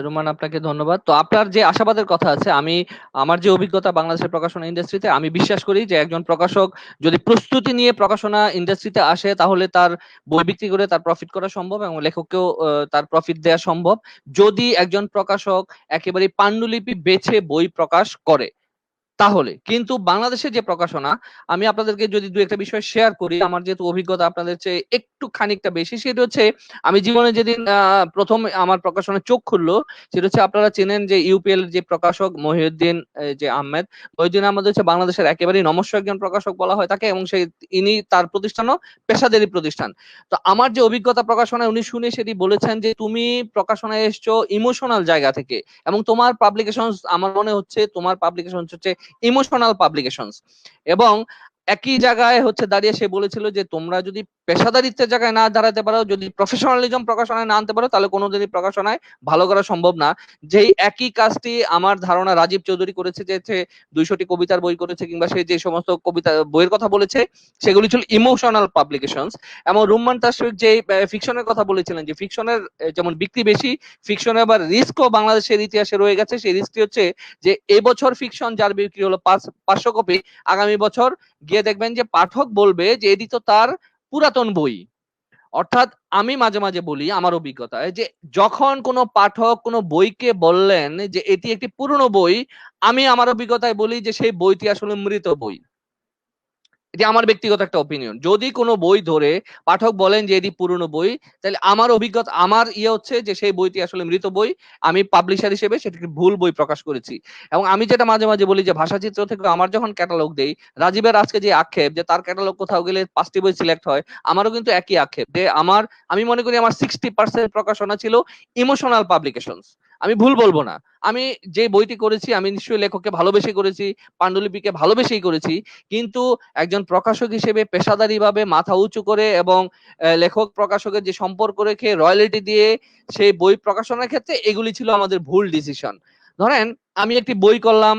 রুমান, আপনাকে ধন্যবাদ। তো আপনার যে আশাবাদের কথা আছে, আমি আমার যে অভিজ্ঞতা বাংলাদেশের প্রকাশনা ইন্ডাস্ট্রিতে, আমি বিশ্বাস করি যে একজন প্রকাশক যদি প্রস্তুতি নিয়ে প্রকাশনা ইন্ডাস্ট্রিতে আসে, তাহলে তার বই বিক্রি করে তার প্রফিট করা সম্ভব এবং লেখককেও তার প্রফিট দেওয়া সম্ভব, যদি একজন প্রকাশক একেবারে পান্ডুলিপি বেছে বই প্রকাশ করে। তাহলে কিন্তু বাংলাদেশের যে প্রকাশনা, আমি আপনাদেরকে যদি দু একটা বিষয় শেয়ার করি, আমার যেহেতু অভিজ্ঞতা আপনাদের চেয়ে একটু খানিকটা বেশি, সেটা হচ্ছে আমি জীবনে যেদিন প্রথম আমার প্রকাশনার চোখ খুললো, সেটা হচ্ছে আপনারা চেনেন যে ইউপিএল এর যে প্রকাশক মহিউদ্দিন যে আহমেদ, মহিউদ্দিন আহমেদ হচ্ছে বাংলাদেশের একেবারেই নমস্য একজন প্রকাশক বলা হয় তাকে, এবং সেই ইনি তার প্রতিষ্ঠানও পেশাদারি প্রতিষ্ঠান। তো আমার যে অভিজ্ঞতা প্রকাশনায়, উনি শুনে সেটি বলেছেন যে তুমি প্রকাশনায় এসছো ইমোশনাল জায়গা থেকে, এবং তোমার পাবলিকেশন, আমার মনে হচ্ছে তোমার পাবলিকেশন হচ্ছে ইমোশনাল পাবলিকেশনস। এবং একই জায়গায় হচ্ছে দাঁড়িয়ে সে বলেছিল যে তোমরা যদি পেশাদারিত্বের জায়গায় না দাঁড়াতে পারো, যদি প্রফেশনালিজম প্রকাশনায় না আনতে পারো, তাহলে কোনোদিনই প্রকাশনায় ভালো করা সম্ভব না। যেই একই কাজটি আমার ধারণা রাজীব চৌধুরী করেছে, যে 200টি কবিতার বই করেছে, কিংবা সে যে সমস্ত কবিতা বইয়ের কথা বলেছে সেগুলি ছিল ইমোশনাল পাবলিকেশনস। এবং রুম্মান তাসফিফ যে ফিকশনের কথা বলেছিলেন, যে ফিকশনের যেমন বিক্রি বেশি, ফিকশনে আবার রিস্কও বাংলাদেশের ইতিহাসে রয়ে গেছে। সেই রিস্কটি হচ্ছে যে এবছর ফিকশন যার বিক্রি হলো 500 কপি, আগামী বছর গিয়ে দেখবেন যে পাঠক বলবে যে এটি তো তার পুরাতন বই। অর্থাৎ আমি মাঝে মাঝে বলি আমার অভিজ্ঞতায়, যে যখন কোনো পাঠক কোনো বইকে বললেন যে এটি একটি পুরনো বই, আমি আমার অভিজ্ঞতায় বলি যে সেই বইটি আসলে মৃত বই। এটি আমার ব্যক্তিগত একটা অপিনিয়ন। যদি কোনো বই ধরে পাঠক বলেন যে এটি পুরনো বই, তাহলে আমার অভিজ্ঞতা, আমার হচ্ছে যে সেই বইটি আসলে মৃত বই, আমি পাবলিশার হিসেবে সেটাকে ভুল বই প্রকাশ করেছি। এবং আমি যেটা মাঝে মাঝে বলি যে ভাষাচিত্র থেকে আমার যখন ক্যাটালগ দেই, রাজীবের আজকে যে আক্ষেপ যে তার ক্যাটালগ কোথাও গেলে 5টি বই সিলেক্ট হয়, আমারও কিন্তু একই আক্ষেপ যে আমি মনে করি আমার 60% প্রকাশনা ছিল ইমোশনাল পাবলিকেশনস। আমি ভুল বলবো না, আমি যে বইটি করেছি আমি নিশ্চয়ই লেখককে ভালোবেসেই করেছি, পাণ্ডুলিপিকে ভালোবেসেই করেছি, কিন্তু একজন প্রকাশক হিসেবে পেশাদারি ভাবে মাথা উঁচু করে এবং লেখক প্রকাশকের যে সম্পর্ক রেখে রয়্যালটি দিয়ে সেই বই প্রকাশনার ক্ষেত্রে, এগুলি ছিল আমাদের ভুল ডিসিশন। ধরেন আমি একটি বই করলাম,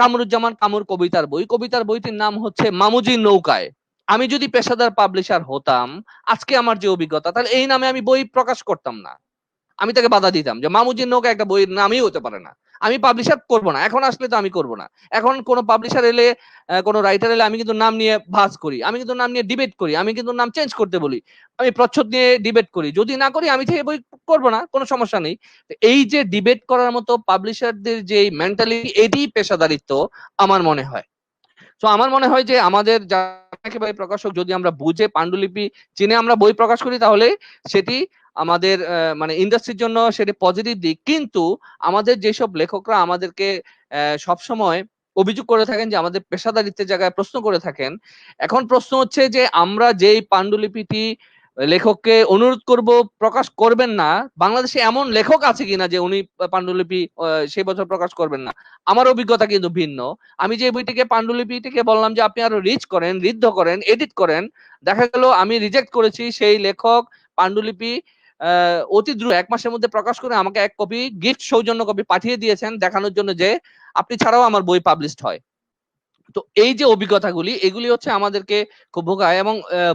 কামরুজ্জামান কামুর কবিতার বইটির নাম হচ্ছে মামুজির নৌকায়। আমি যদি পেশাদার পাবলিশার হতাম, আজকে আমার যে অভিজ্ঞতা, তাহলে এই নামে আমি বই প্রকাশ করতাম না। আমি তাকে বাধা দিতাম যে মামুজির নৌকা একটা বইয়ের নামই হতে পারে না, আমি পাবলিশার করব না। এখন আসলে তো আমি করব না। এখন কোন পাবলিশার এলে, কোন রাইটার এলে, আমি কিন্তু নাম নিয়ে ভাঁজ করি, আমি কিন্তু নাম নিয়ে ডিবেট করি, আমি কিন্তু নাম চেঞ্জ করতে বলি, আমি প্রচ্ছদ নিয়ে ডিবেট করি। যদি না করি আমি থেকে বই করব না, কোনো সমস্যা নেই। এই যে ডিবেট করার মতো পাবলিশারদের যে মেন্টালিটি, এটি পেশাদারিত্ব আমার মনে হয়। তো আমার মনে হয় যে আমাদের একেবারে প্রকাশক, যদি আমরা বুঝে পাণ্ডুলিপি চিনে আমরা বই প্রকাশ করি, তাহলে সেটি আমাদের মানে ইন্ডাস্ট্রির জন্য সেটি পজিটিভ দিক। কিন্তু আমাদের যেসব লেখকরা আমাদেরকে সবসময় অভিযোগ করে থাকেন যে আমাদের পেশাদারিত্বের জায়গায় প্রশ্ন করে থাকেন, এখন প্রশ্ন হচ্ছে যে আমরা যেই পাণ্ডুলিপিটি লেখককে অনুরোধ করব প্রকাশ করবেন না, বাংলাদেশে এমন লেখক আছে কিনা যে উনি পাণ্ডুলিপি সেই বছর প্রকাশ করবেন না? আমার অভিজ্ঞতা কিন্তু ভিন্ন। আমি যে বইটিকে পাণ্ডুলিপিটিকে বললাম যে আপনি আরো রিচ করেন, ঋদ্ধ করেন, এডিট করেন, দেখা গেল আমি রিজেক্ট করেছি, সেই লেখক পাণ্ডুলিপি অতি দ্রুত 1 মাসের মধ্যে প্রকাশ করে আমাকে 1 কপি গিফট সৌজন্য কপি পাঠিয়ে দিয়েছেন, দেখানোর জন্য যে আপনি ছাড়াও আমার বই পাবলিশড হয়। তো এই যে অভিজ্ঞতাগুলি, এগুলি হচ্ছে আমাদেরকে খুব ভোগায়। এবং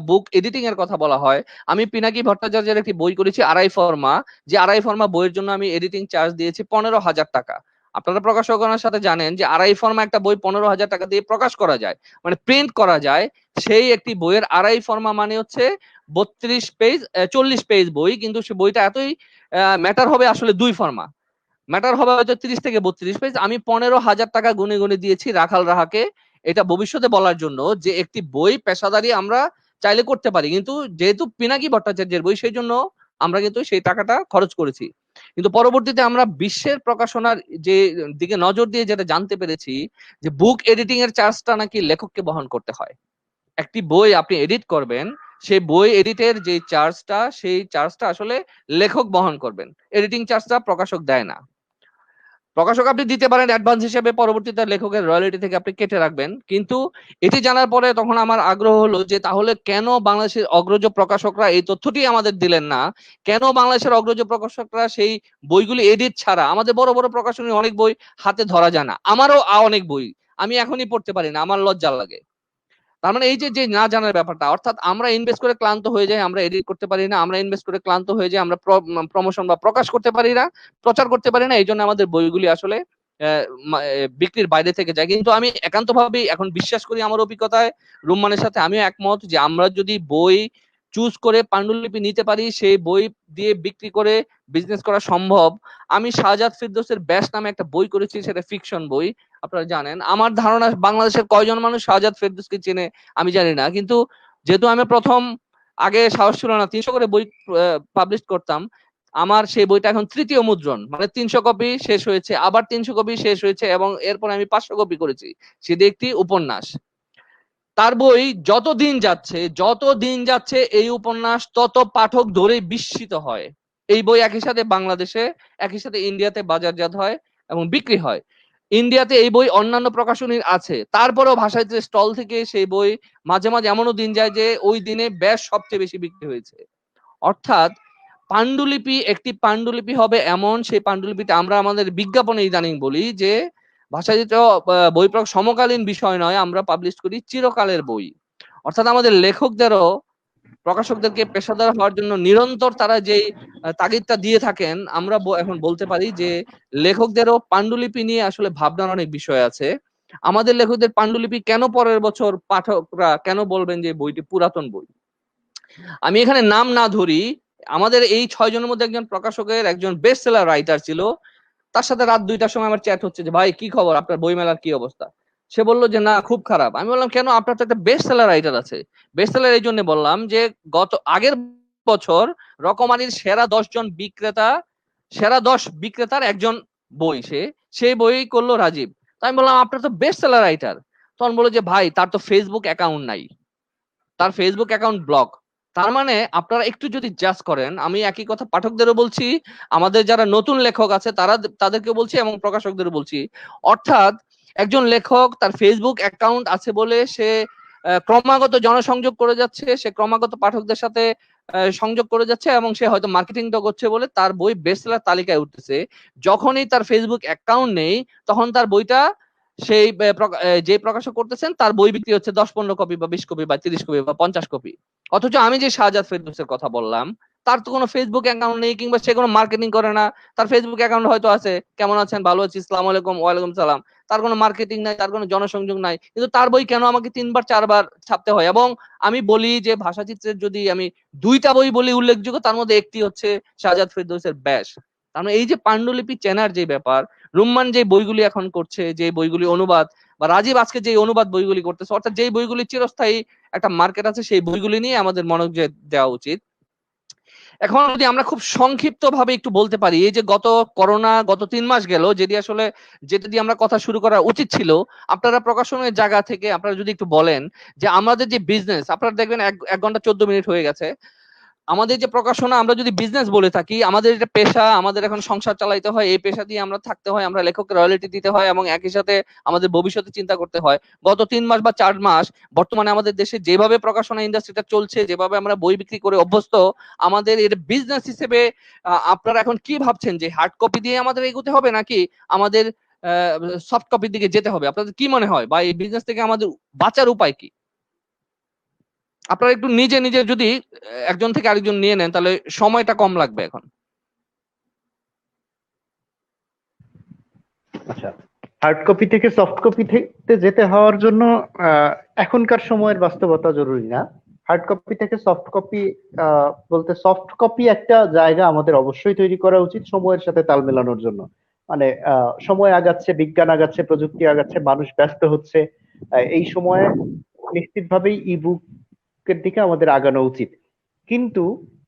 বুক এডিটিং এর কথা বলা হয়, আমি পিনাকি ভট্টাচার্যের একটি বই করেছি আড়াই ফর্মা, যে আড়াই ফর্মা বইয়ের জন্য আমি এডিটিং চার্জ দিয়েছি 15,000 টাকা। আপনারা প্রকাশকগণের সাথে জানেন যে আড়াই ফর্মা একটা বই 15,000 টাকা দিয়ে প্রকাশ করা যায়, মানে প্রিন্ট করা যায়। সেই একটি বইয়ের আড়াই ফর্মা মানে হচ্ছে 32 পেজ 40 পেজ বই, কিন্তু সে বইটা এতই ম্যাটার হবে আসলে 2 ফর্মা, ম্যাটার হবে হয়তো 30 থেকে 32 পেজ। আমি 15,000 টাকা গুনে গুনে দিয়েছি রাখাল রাহাকে, এটা ভবিষ্যতে বলার জন্য যে একটি বই পেশাদারি আমরা চাইলে করতে পারি, কিন্তু যেহেতু পিনাকি ভট্টাচার্যের বই সেই জন্য আমরা কিন্তু সেই টাকাটা খরচ করেছি। কিন্তু পরবর্তীতে আমরা বিশ্বের প্রকাশনার যে দিকে নজর দিয়ে যেটা জানতে পেরেছি যে বুক এডিটিং এর চার্জটা নাকি লেখককে বহন করতে হয়। একটি বই আপনি এডিট করবেন, সেই বই এডিটের যে চার্জটা, সেই চার্জটা আসলে লেখক বহন করবেন, এডিটিং চার্জটা প্রকাশক দেয় না। প্রকাশক আপনি দিতে পারেন অ্যাডভান্স হিসেবে, পরবর্তীতে লেখকের রয়্যালটি থেকে আপনি কেটে রাখবেন। কিন্তু এটি জানার পরে তখন আমার আগ্রহ হলো যে তাহলে কেন বাংলাদেশের অগ্রজ প্রকাশকরা এই তথ্যটি আমাদের দিলেন না, কেন বাংলাদেশের অগ্রজ প্রকাশকরা সেই বইগুলি এডিট ছাড়া, আমাদের বড় বড় প্রকাশনী অনেক বই হাতে ধরা যায় না, আমারও অনেক বই আমি এখনই পড়তে পারি না, আমার লজ্জা লাগে। তার মানে এই যে যে না জানার ব্যাপারটা, অর্থাৎ আমরা ইনভেস্ট করে ক্লান্ত হয়ে যাই, আমরা এডিট করতে পারি না, আমরা ইনভেস্ট করে ক্লান্ত হয়ে যাই, আমরা প্রমোশন বা প্রকাশ করতে পারি না, প্রচার করতে পারি না, এই জন্য আমাদের বইগুলি আসলে বিক্রির বাইরে থেকে যায়। কিন্তু আমি একান্তভাবে এখন বিশ্বাস করি, আমার অভিজ্ঞতায় রুম্মানের সাথে আমিও একমত, যে আমরা যদি বই চুজ করে পাণ্ডুলিপি নিতে পারি, সেই বই দিয়ে বিক্রি করে বিজনেস করা সম্ভব। আমি শাহজাদ ফেরদৌসের ব্যাস নামে একটা বই করেছি, সেটা ফিকশন বই, আপনারা জানেন। আমার ধারণা বাংলাদেশের কয়জন মানুষ শাহজাদ ফেরদৌসকে চেনে আমি জানি না, কিন্তু যেহেতু আমি প্রথম, আগে সাহস ছিল না, 300 করে বই পাবলিশ করতাম, আমার সেই বইটা এখন 3য় মুদ্রণ, মানে 300 কপি শেষ হয়েছে, আবার 300 কপি শেষ হয়েছে, এবং এরপর আমি 500 কপি করেছি। সেটি একটি উপন্যাস। তার বই যত দিন যাচ্ছে এই উপন্যাস তত পাঠক ধরে বিস্মিত হয়। এই বই একই সাথে বাংলাদেশে, একই সাথে ইন্ডিয়াতে বাজারজাত হয় এবং বিক্রি হয়। ইন্ডিয়াতে এই বই অন্যান্য প্রকাশনীর আছে, তারপরেও ভাষাইতে স্টল থেকে সেই বই মাঝে মাঝে এমনও দিন যায় যে ওই দিনে ব্যাস সবচেয়ে বেশি বিক্রি হয়েছে। অর্থাৎ পাণ্ডুলিপি, একটি পাণ্ডুলিপি হবে এমন, সেই পাণ্ডুলিপিটা আমরা আমাদের বিজ্ঞাপনে ইদানিং বলি যে ভাষাচিত্র বই সমকালীন বিষয় নয়, আমরা পাবলিশ করি চিরকালের বই। অর্থাৎ আমাদের লেখকদেরও প্রকাশকদেরকে পেশাদার হওয়ার জন্য নিরন্তর তারা যেই তাগিদটা দিয়ে থাকেন, আমরা এখন বলতে পারি যে লেখকদেরও পাণ্ডুলিপি নিয়ে আসলে ভাবনার অনেক বিষয় আছে। আমাদের লেখকদের পাণ্ডুলিপি কেন পরের বছর পাঠকরা কেন বলবেন যে বইটি পুরাতন বই? আমি এখানে নাম না ধরি, আমাদের এই 6 জনের মধ্যে একজন প্রকাশকের একজন বেস্ট সেলার রাইটার ছিল, তার সাথে রাত 2টার সময় আমার চ্যাট হচ্ছে যে ভাই কি খবর, আপনার বই মেলার কি অবস্থা? সে বললো যে না খুব খারাপ। আমি বললাম কেন, আপনার তো একটা বেস্ট সেলার রাইটার আছে। বেস্ট সেলার এই জন্য বললাম যে আগের বছর রকমারির সেরা 10 বিক্রেতার একজন বই, সেই বই করলো রাজীব। তো আমি বললাম আপনার তো বেস্ট সেলার রাইটার। তখন বললো যে ভাই তার তো ফেসবুক অ্যাকাউন্ট নাই, তার ফেসবুক অ্যাকাউন্ট ব্লক। তার মানে আপনারা একটু যদি জাজ করেন, আমি একই কথা পাঠকদেরও বলছি, আমাদের যারা নতুন লেখক আছে তাদেরকে বলছি, এবং প্রকাশকদেরও বলছি। অর্থাৎ একজন লেখক তার ফেসবুক অ্যাকাউন্ট আছে বলে সে ক্রমাগত জনসংযোগ করে যাচ্ছে, সে ক্রমাগত পাঠকদের সাথে সংযোগ করে যাচ্ছে, এবং সে হয়তো মার্কেটিংটা করছে বলে তার বই বেস্টসেলার তালিকায় উঠতেছে। যখনই তার ফেসবুক অ্যাকাউন্ট নেই, তখন তার বইটা সেই যে প্রকাশক করতেছেন তার বই বিক্রি হচ্ছে 10-15 কপি বা 20 কপি বা 30 কপি বা 50 কপি। অথচ আমি যে শাহজাদ ফেরদৌসের কথা বললাম, তার তো কোনো ফেসবুক অ্যাকাউন্ট নেই, কিংবা সে কোনো মার্কেটিং করে না। তার ফেসবুক অ্যাকাউন্ট হয়তো আছে, কেমন আছেন, ভালো আছি, আসসালামু আলাইকুম, ওয়ালাইকুম সালাম। তার কোনো মার্কেটিং নাই, তার কোনো জনসংযোগ নাই, কিন্তু তার বই কেন আমাকে 3-4 বার ছাপতে হয়? এবং আমি বলি যে ভাষাচিত্রের যদি আমি 2টা বই বলি উল্লেখযোগ্য, তার মধ্যে একটি হচ্ছে শাহজাদ ফেরদৌসের ব্যাস। তার মানে এই যে পাণ্ডুলিপি চেনার যে ব্যাপার, রুম্মান যে বইগুলি এখন করছে, যে বইগুলি অনুবাদ, বা রাজীব আজকে যে অনুবাদ বইগুলি করতেছে, অর্থাৎ যে বইগুলি চিরস্থায়ী একটা মার্কেট আছে, সেই বইগুলি নিয়ে আমাদের মনোযোগ দেওয়া উচিত। এখন যদি আমরা খুব সংক্ষিপ্ত ভাবে একটু বলতে পারি, এই যে গত 3 মাস গেল, যেটা দিয়ে আমরা কথা শুরু করা উচিত ছিল, আপনারা প্রকাশনের জায়গা থেকে আপনারা যদি একটু বলেন যে আমাদের যে বিজনেস, আপনারা দেখবেন 1 ঘন্টা 14 মিনিট হয়ে গেছে, আমাদের যে প্রকাশনা আমরা যদি বিজনেস বলে থাকি, আমাদের এটা পেশা, আমাদের এখন সংসার চালাইতে হয়, এই পেশা দিয়ে আমরা থাকতে হয়, আমরা লেখককে রয়্যালটি দিতে হয় এবং একই সাথে আমাদের ভবিষ্যতে চিন্তা করতে হয়। গত 3 মাস বা 4 মাস বর্তমানে আমাদের দেশে যেভাবে প্রকাশনা ইন্ডাস্ট্রিটা চলছে, যেভাবে আমরা বই বিক্রি করে অভ্যস্ত, আমাদের এর বিজনেস হিসেবে আপনারা এখন কি ভাবছেন যে হার্ড কপি দিয়ে আমাদের এগোতে হবে নাকি আমাদের সফট কপির দিকে যেতে হবে? আপনাদের কি মনে হয়, বা এই বিজনেস থেকে আমাদের বাঁচার উপায় কি? আপনারা একটু নিজে নিজে যদি একজন থেকে আরেকজন নিয়ে নেন তাহলে সময়টা কম লাগবে এখন। আচ্ছা, হার্ড কপি থেকে সফট কপিতে যেতে হওয়ার জন্য এখনকার সময়ের বাস্তবতা জরুরি না। হার্ড কপি থেকে সফট কপি বলতে সফট কপি একটা জায়গা আমাদের অবশ্যই তৈরি করা উচিত সময়ের সাথে তাল মেলানোর জন্য। মানে সময় আগাচ্ছে, বিজ্ঞান আগাচ্ছে, প্রযুক্তি আগাচ্ছে, মানুষ ব্যস্ত হচ্ছে, এই সময়ে নিশ্চিতভাবেই ইবুকের দিকে আমাদের আগানো উচিত। কিন্তু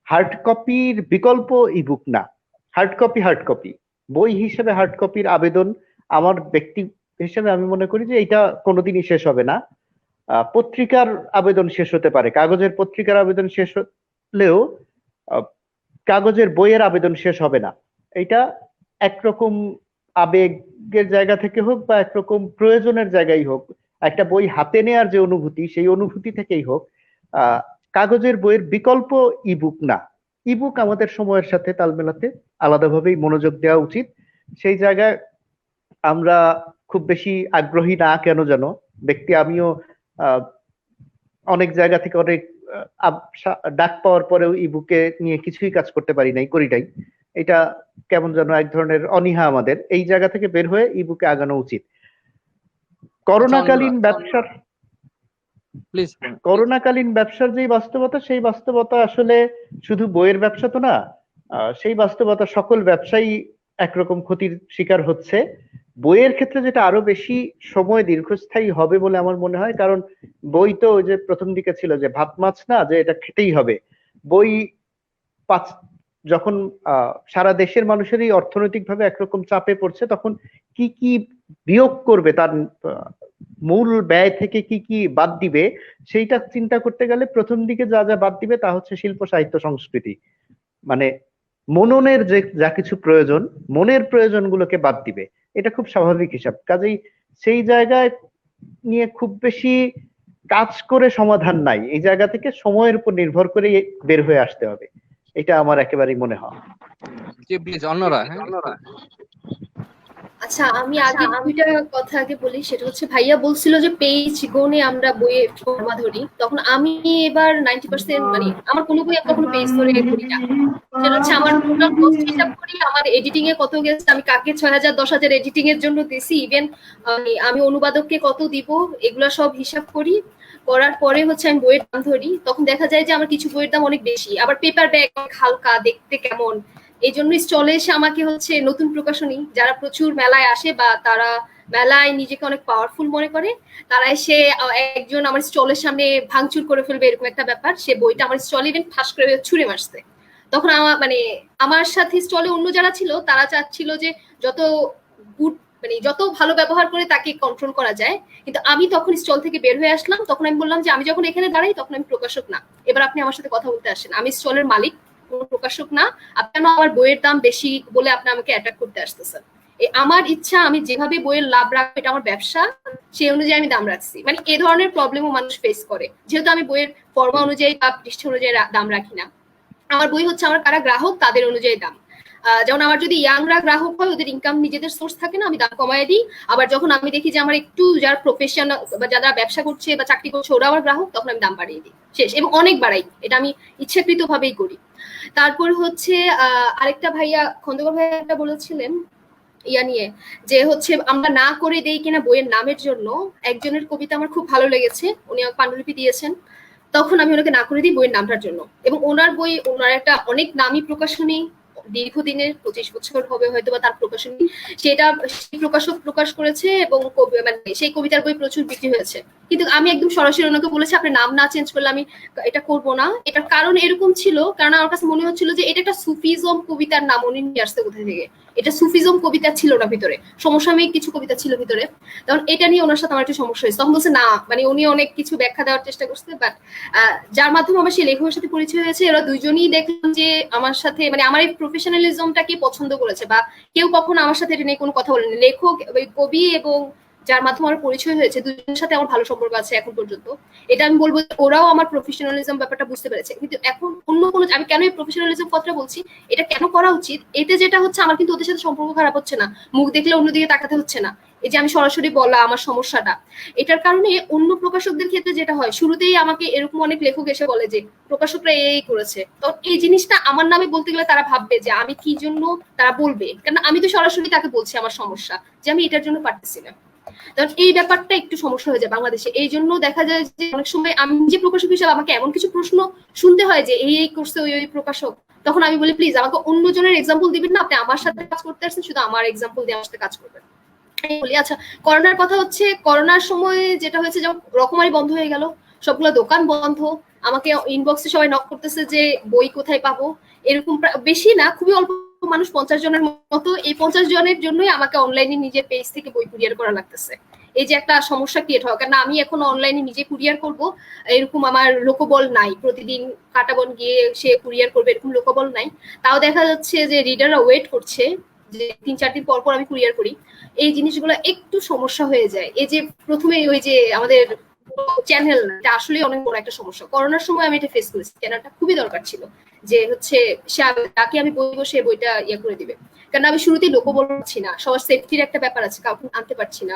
হার্ড কপির বিকল্প ইবুক না। হার্ড কপি বই হিসেবে হার্ড কপির আবেদন আমার ব্যক্তি হিসেবে আমি মনে করি যে এটা কোনোদিনই শেষ হবে না। পত্রিকার আবেদন শেষ হতে পারে, কাগজের পত্রিকার আবেদন শেষ হলেও কাগজের বইয়ের আবেদন শেষ হবে না। এটা একরকম আবেগের জায়গা থেকে হোক বা একরকম প্রয়োজনের জায়গায় হোক, একটা বই হাতে নেয়ার যে অনুভূতি, সেই অনুভূতি থেকেই হোক, কাগজের বইয়ের বিকল্প ইবুক না। ইবুক আমাদের সময়ের সাথে তাল মেলাতে আলাদাভাবেই মনোযোগ দেওয়া উচিত। সেই জায়গায় আমরা খুব বেশি আগ্রহী না কেন যেন, ব্যক্তি আমিও অনেক জায়গা থেকে অনেক ডাক পাওয়ার পরেও ইবুকে নিয়ে কিছুই কাজ করতে পারি নাই, করিটাই। এটা কেমন যেন এক ধরনের অনীহা আমাদের। এই জায়গা থেকে বের হয়ে ইবুকে আগানো উচিত। করোনাকালীন ব্যবসার যে বাস্তবতা, সেই বাস্তবতা আসলে শুধু বইয়ের ব্যবসা তো না, সেই বাস্তবতা সকল ব্যবসায়ী একরকম ক্ষতির শিকার হচ্ছে। বইয়ের ক্ষেত্রে যেটা আরো বেশি সময় দীর্ঘস্থায়ী হবে বলে আমার মনে হয়, কারণ বই তো ওই যে প্রথম দিকে ছিল যে ভাত মাছ না, যে এটা খেতেই হবে। বই যখন সারা দেশের মানুষেরই অর্থনৈতিকভাবে একরকম চাপে পড়ছে, তখন কি কি বিয়োগ করবে, তার মূল ব্যয় থেকে কি কি বাদ দিবে, সেইটা চিন্তা করতে গেলে প্রথম দিকে যা যা বাদ দিবে তা হচ্ছে শিল্প, সাহিত্য, সংস্কৃতি। মানে মননের যে যা কিছু প্রয়োজন, মনের প্রয়োজনগুলোকে বাদ দিবে। এটা খুব স্বাভাবিক হিসাব। কাজেই সেই জায়গায় নিয়ে খুব বেশি কাজ করে সমাধান নাই। এই জায়গা থেকে সময়ের উপর নির্ভর করে বের হয়ে আসতে হবে, এটা আমার একেবারেই মনে হয়। জি প্লিজ অন্যরা। আচ্ছা, আমি আগে দুইটা কথা আগে বলি। সেটা হচ্ছে, ভাইয়া বলছিল যে পেজ গুণে আমরা বইয়ের ফর্মা ধরি, তখন আমি এবার 90% মানে আমার কোনো বই কখনো পেজ ধরে ধরি না। সেটা হচ্ছে আমার টোটাল কস্ট হিসাব করি, আমার এডিটিং এ কত গেছে, আমি কাকে 6000 10,000 এডিটিং এর জন্য দিছি, ইভেন আমি অনুবাদককে কত দিব, এগুলা সব হিসাব করি। করার পরে হচ্ছে আমি বইয়ের দাম ধরি। তখন দেখা যায় যে আমার কিছু বইয়ের দাম অনেক বেশি, আবার পেপার ব্যাগ হালকা, দেখতে কেমন। এই জন্য স্টলে এসে আমাকে হচ্ছে নতুন প্রকাশনী যারা প্রচুর মেলায় আসে বা তারা মেলায় নিজেকে অনেক পাওয়ারফুল মনে করে, তারা এসে একজন আমার স্টলের সামনে ভাঙচুর করে ফেলবে, এরকম একটা ব্যাপার। সে বইটা আমার স্টলে ইভেন ঠাস করে ছুঁড়ে মারছে। তখন আমার সাথে স্টলে অন্য যারা ছিল তারা চাচ্ছিল যে যত গুড মানে যত ভালো ব্যবহার করে তাকে কন্ট্রোল করা যায়। কিন্তু আমি তখন স্টল থেকে বের হয়ে আসলাম। তখন আমি বললাম যে আমি যখন এখানে দাঁড়াই তখন আমি প্রকাশক না, এবার আপনি আমার সাথে কথা বলতে আসেন, আমি স্টলের মালিক, কোনো প্রকাশক না। আপনার আমার বইয়ের দাম বেশি বলে আপনি আমাকে অ্যাটাক করতে আসতেছেন। আমার ইচ্ছা, আমি যেভাবে বইয়ের লাভ রাখবো, এটা আমার ব্যবসা, সেই অনুযায়ী আমি দাম রাখছি। মানে এই ধরনের প্রবলেমও মানুষ ফেস করে, যেহেতু আমি বইয়ের ফর্মা অনুযায়ী বা পৃষ্ঠা অনুযায়ী দাম রাখি না। আমার বই হচ্ছে আমার কারা গ্রাহক তাদের অনুযায়ী দাম। যেমন আমার যদি ইয়াংরা গ্রাহক হয়, ওদের ইনকাম নিজেদের সোর্স থাকে না, আমি দাম কমায় দিই। আবার যখন আমি দেখি যে আমার একটু যারা প্রফেশন বা যারা ব্যবসা করছে বা চাকরি করছে ওরা আমার গ্রাহক, তখন আমি দাম বাড়িয়ে দিই, শেষ। এবং অনেক বাড়াই, এটা আমি ইচ্ছাকৃত ভাবেই করি। তারপর হচ্ছে আরেকটা ভাইয়া, খন্দকার ভাইয়া একটা বলেছিলেন ইয়া নিয়ে, যে হচ্ছে আমরা না করে দেই কিনা বইয়ের নামের জন্য। একজনের কবিতা আমার খুব ভালো লেগেছে, উনি আমাকে পাণ্ডুলিপি দিয়েছেন, তখন আমি ওনাকে না করে দিই বইয়ের নামটার জন্য। এবং ওনার বই, ওনার একটা অনেক নামী প্রকাশনী, দীর্ঘদিনের 25 বছর হবে হয়তো বা তার প্রকাশনী, সেটা সেই প্রকাশক প্রকাশ করেছে এবং মানে সেই কবিতার বই প্রচুর বিক্রি হয়েছে। কিন্তু আমি একদম সরাসরি ওনাকে বলেছি আপনার নাম না চেঞ্জ করলে আমি এটা করবো না। এটার কারণ এরকম ছিল, কারণ আমার কাছে মনে হচ্ছিল যে এটা একটা সুফিজম কবিতার নাম, উনি নিয়ে আসতে কোথা থেকে। এটা সুফিজম কবিতা ছিল না ভিতরে, সমসাময়িক কিছু কবিতা ছিল ভিতরে। তখন এটা নিয়ে ওনার সাথে আমার একটু সমস্যা হয়েছে। তখন বলছে না, মানে উনি অনেক কিছু ব্যাখ্যা দেওয়ার চেষ্টা করছে, বাট যার মাধ্যমে আমার সেই লেখকের সাথে পরিচয় হয়েছে, এরা দুইজনই দেখলাম যে আমার সাথে মানে আমার এই প্রফেশনালিজমটাকে পছন্দ করেছে, বা কেউ কখনো আমার সাথে এটা নিয়ে কোনো কথা বলেনি। লেখক, কবি এবং যার মাধ্যমে আমার পরিচয় হয়েছে, দুজনের সাথে আমার ভালো সম্পর্ক আছে এখন পর্যন্ত। এটা আমি বলবো ওরাও আমার প্রফেশনালিজম ব্যাপারটা বুঝতে পেরেছে। কিন্তু এখন অন্য কোনো, আমি কেন এই প্রফেশনালিজম কথাটা বলছি, এটা কেন করা উচিত, এতে যেটা হচ্ছে আমার কিন্তু ওদের সাথে সম্পর্ক খারাপ হচ্ছে না, মুখ দেখলে অন্যদিকে তাকাতে হচ্ছে না। এই যে আমি সরাসরি বলা আমার সমস্যাটা, এটার কারণে অন্য প্রকাশকদের ক্ষেত্রে যেটা হয়, শুরুতেই আমাকে এরকম অনেক লেখক এসে বলে যে প্রকাশকরা এই করেছে, তো এই জিনিসটা আমার নামে বলতে গেলে তারা ভাববে যে আমি কি জন্য, তারা বলবে, কারণ আমি তো সরাসরি তাকে বলছি আমার সমস্যা, যে আমি এটার জন্য পারতেছি না। কারণ এই ব্যাপারটা একটু সমস্যা হয়ে যায় বাংলাদেশে। এই জন্য দেখা যায় যে অনেক সময় আমি যে প্রকাশক হিসেবে আমাকে এমন কিছু প্রশ্ন শুনতে হয় যে এই করছে ওই প্রকাশক, তখন আমি বলি প্লিজ আমাকে অন্য জনের এক্সাম্পল দিবেন না, আপনি আমার সাথে কাজ করতে আসছেন, শুধু আমার এক্সাম্পল দিয়ে আমার সাথে কাজ করবেন। আমি বলি আচ্ছা, করোনার কথা হচ্ছে, করোনার সময় যেটা হয়েছে, যেমন রকমারি বন্ধ হয়ে গেল, সবগুলো দোকান বন্ধ, আমাকে ইনবক্সে সবাই নক করতেছে যে বই কোথায় পাবো, এরকম বেশি না, খুবই অল্প মানুষ, 50 জনের মতো, এই 50 জনের জন্যই আমাকে অনলাইনে নিজের পেজ থেকে বই কুরিয়ার করা লাগতেছে। এই যে একটা সমস্যা ক্রিয়েট হয়, কারণ আমি এখন অনলাইনে নিজে কুরিয়ার করব, এরকম আমার লোকবল নাই, প্রতিদিন কাটাবন গিয়ে সে কুরিয়ার করবে এরকম লোকবল নাই। তাও দেখা যাচ্ছে যে রিডাররা ওয়েট করছে যে 3-4 দিন পর পর আমি কুরিয়ার করি। এই জিনিসগুলো একটু সমস্যা হয়ে যায়। এই যে প্রথমে ওই যে আমাদের চ্যানেল, এটা আসলে অনেক বড় একটা সমস্যা। করোনার সময় আমি এটা ফেস করেছি, চ্যানেলটা খুবই দরকার ছিল, যে হচ্ছে তাকে আমি বলবো সে বইটা ইয়ে করে দিবে, কারণ আমি শুরুতেই লোকবল পাচ্ছি না, সবার সেফটির একটা ব্যাপার আছে, কাউকে আনতে পারছি না।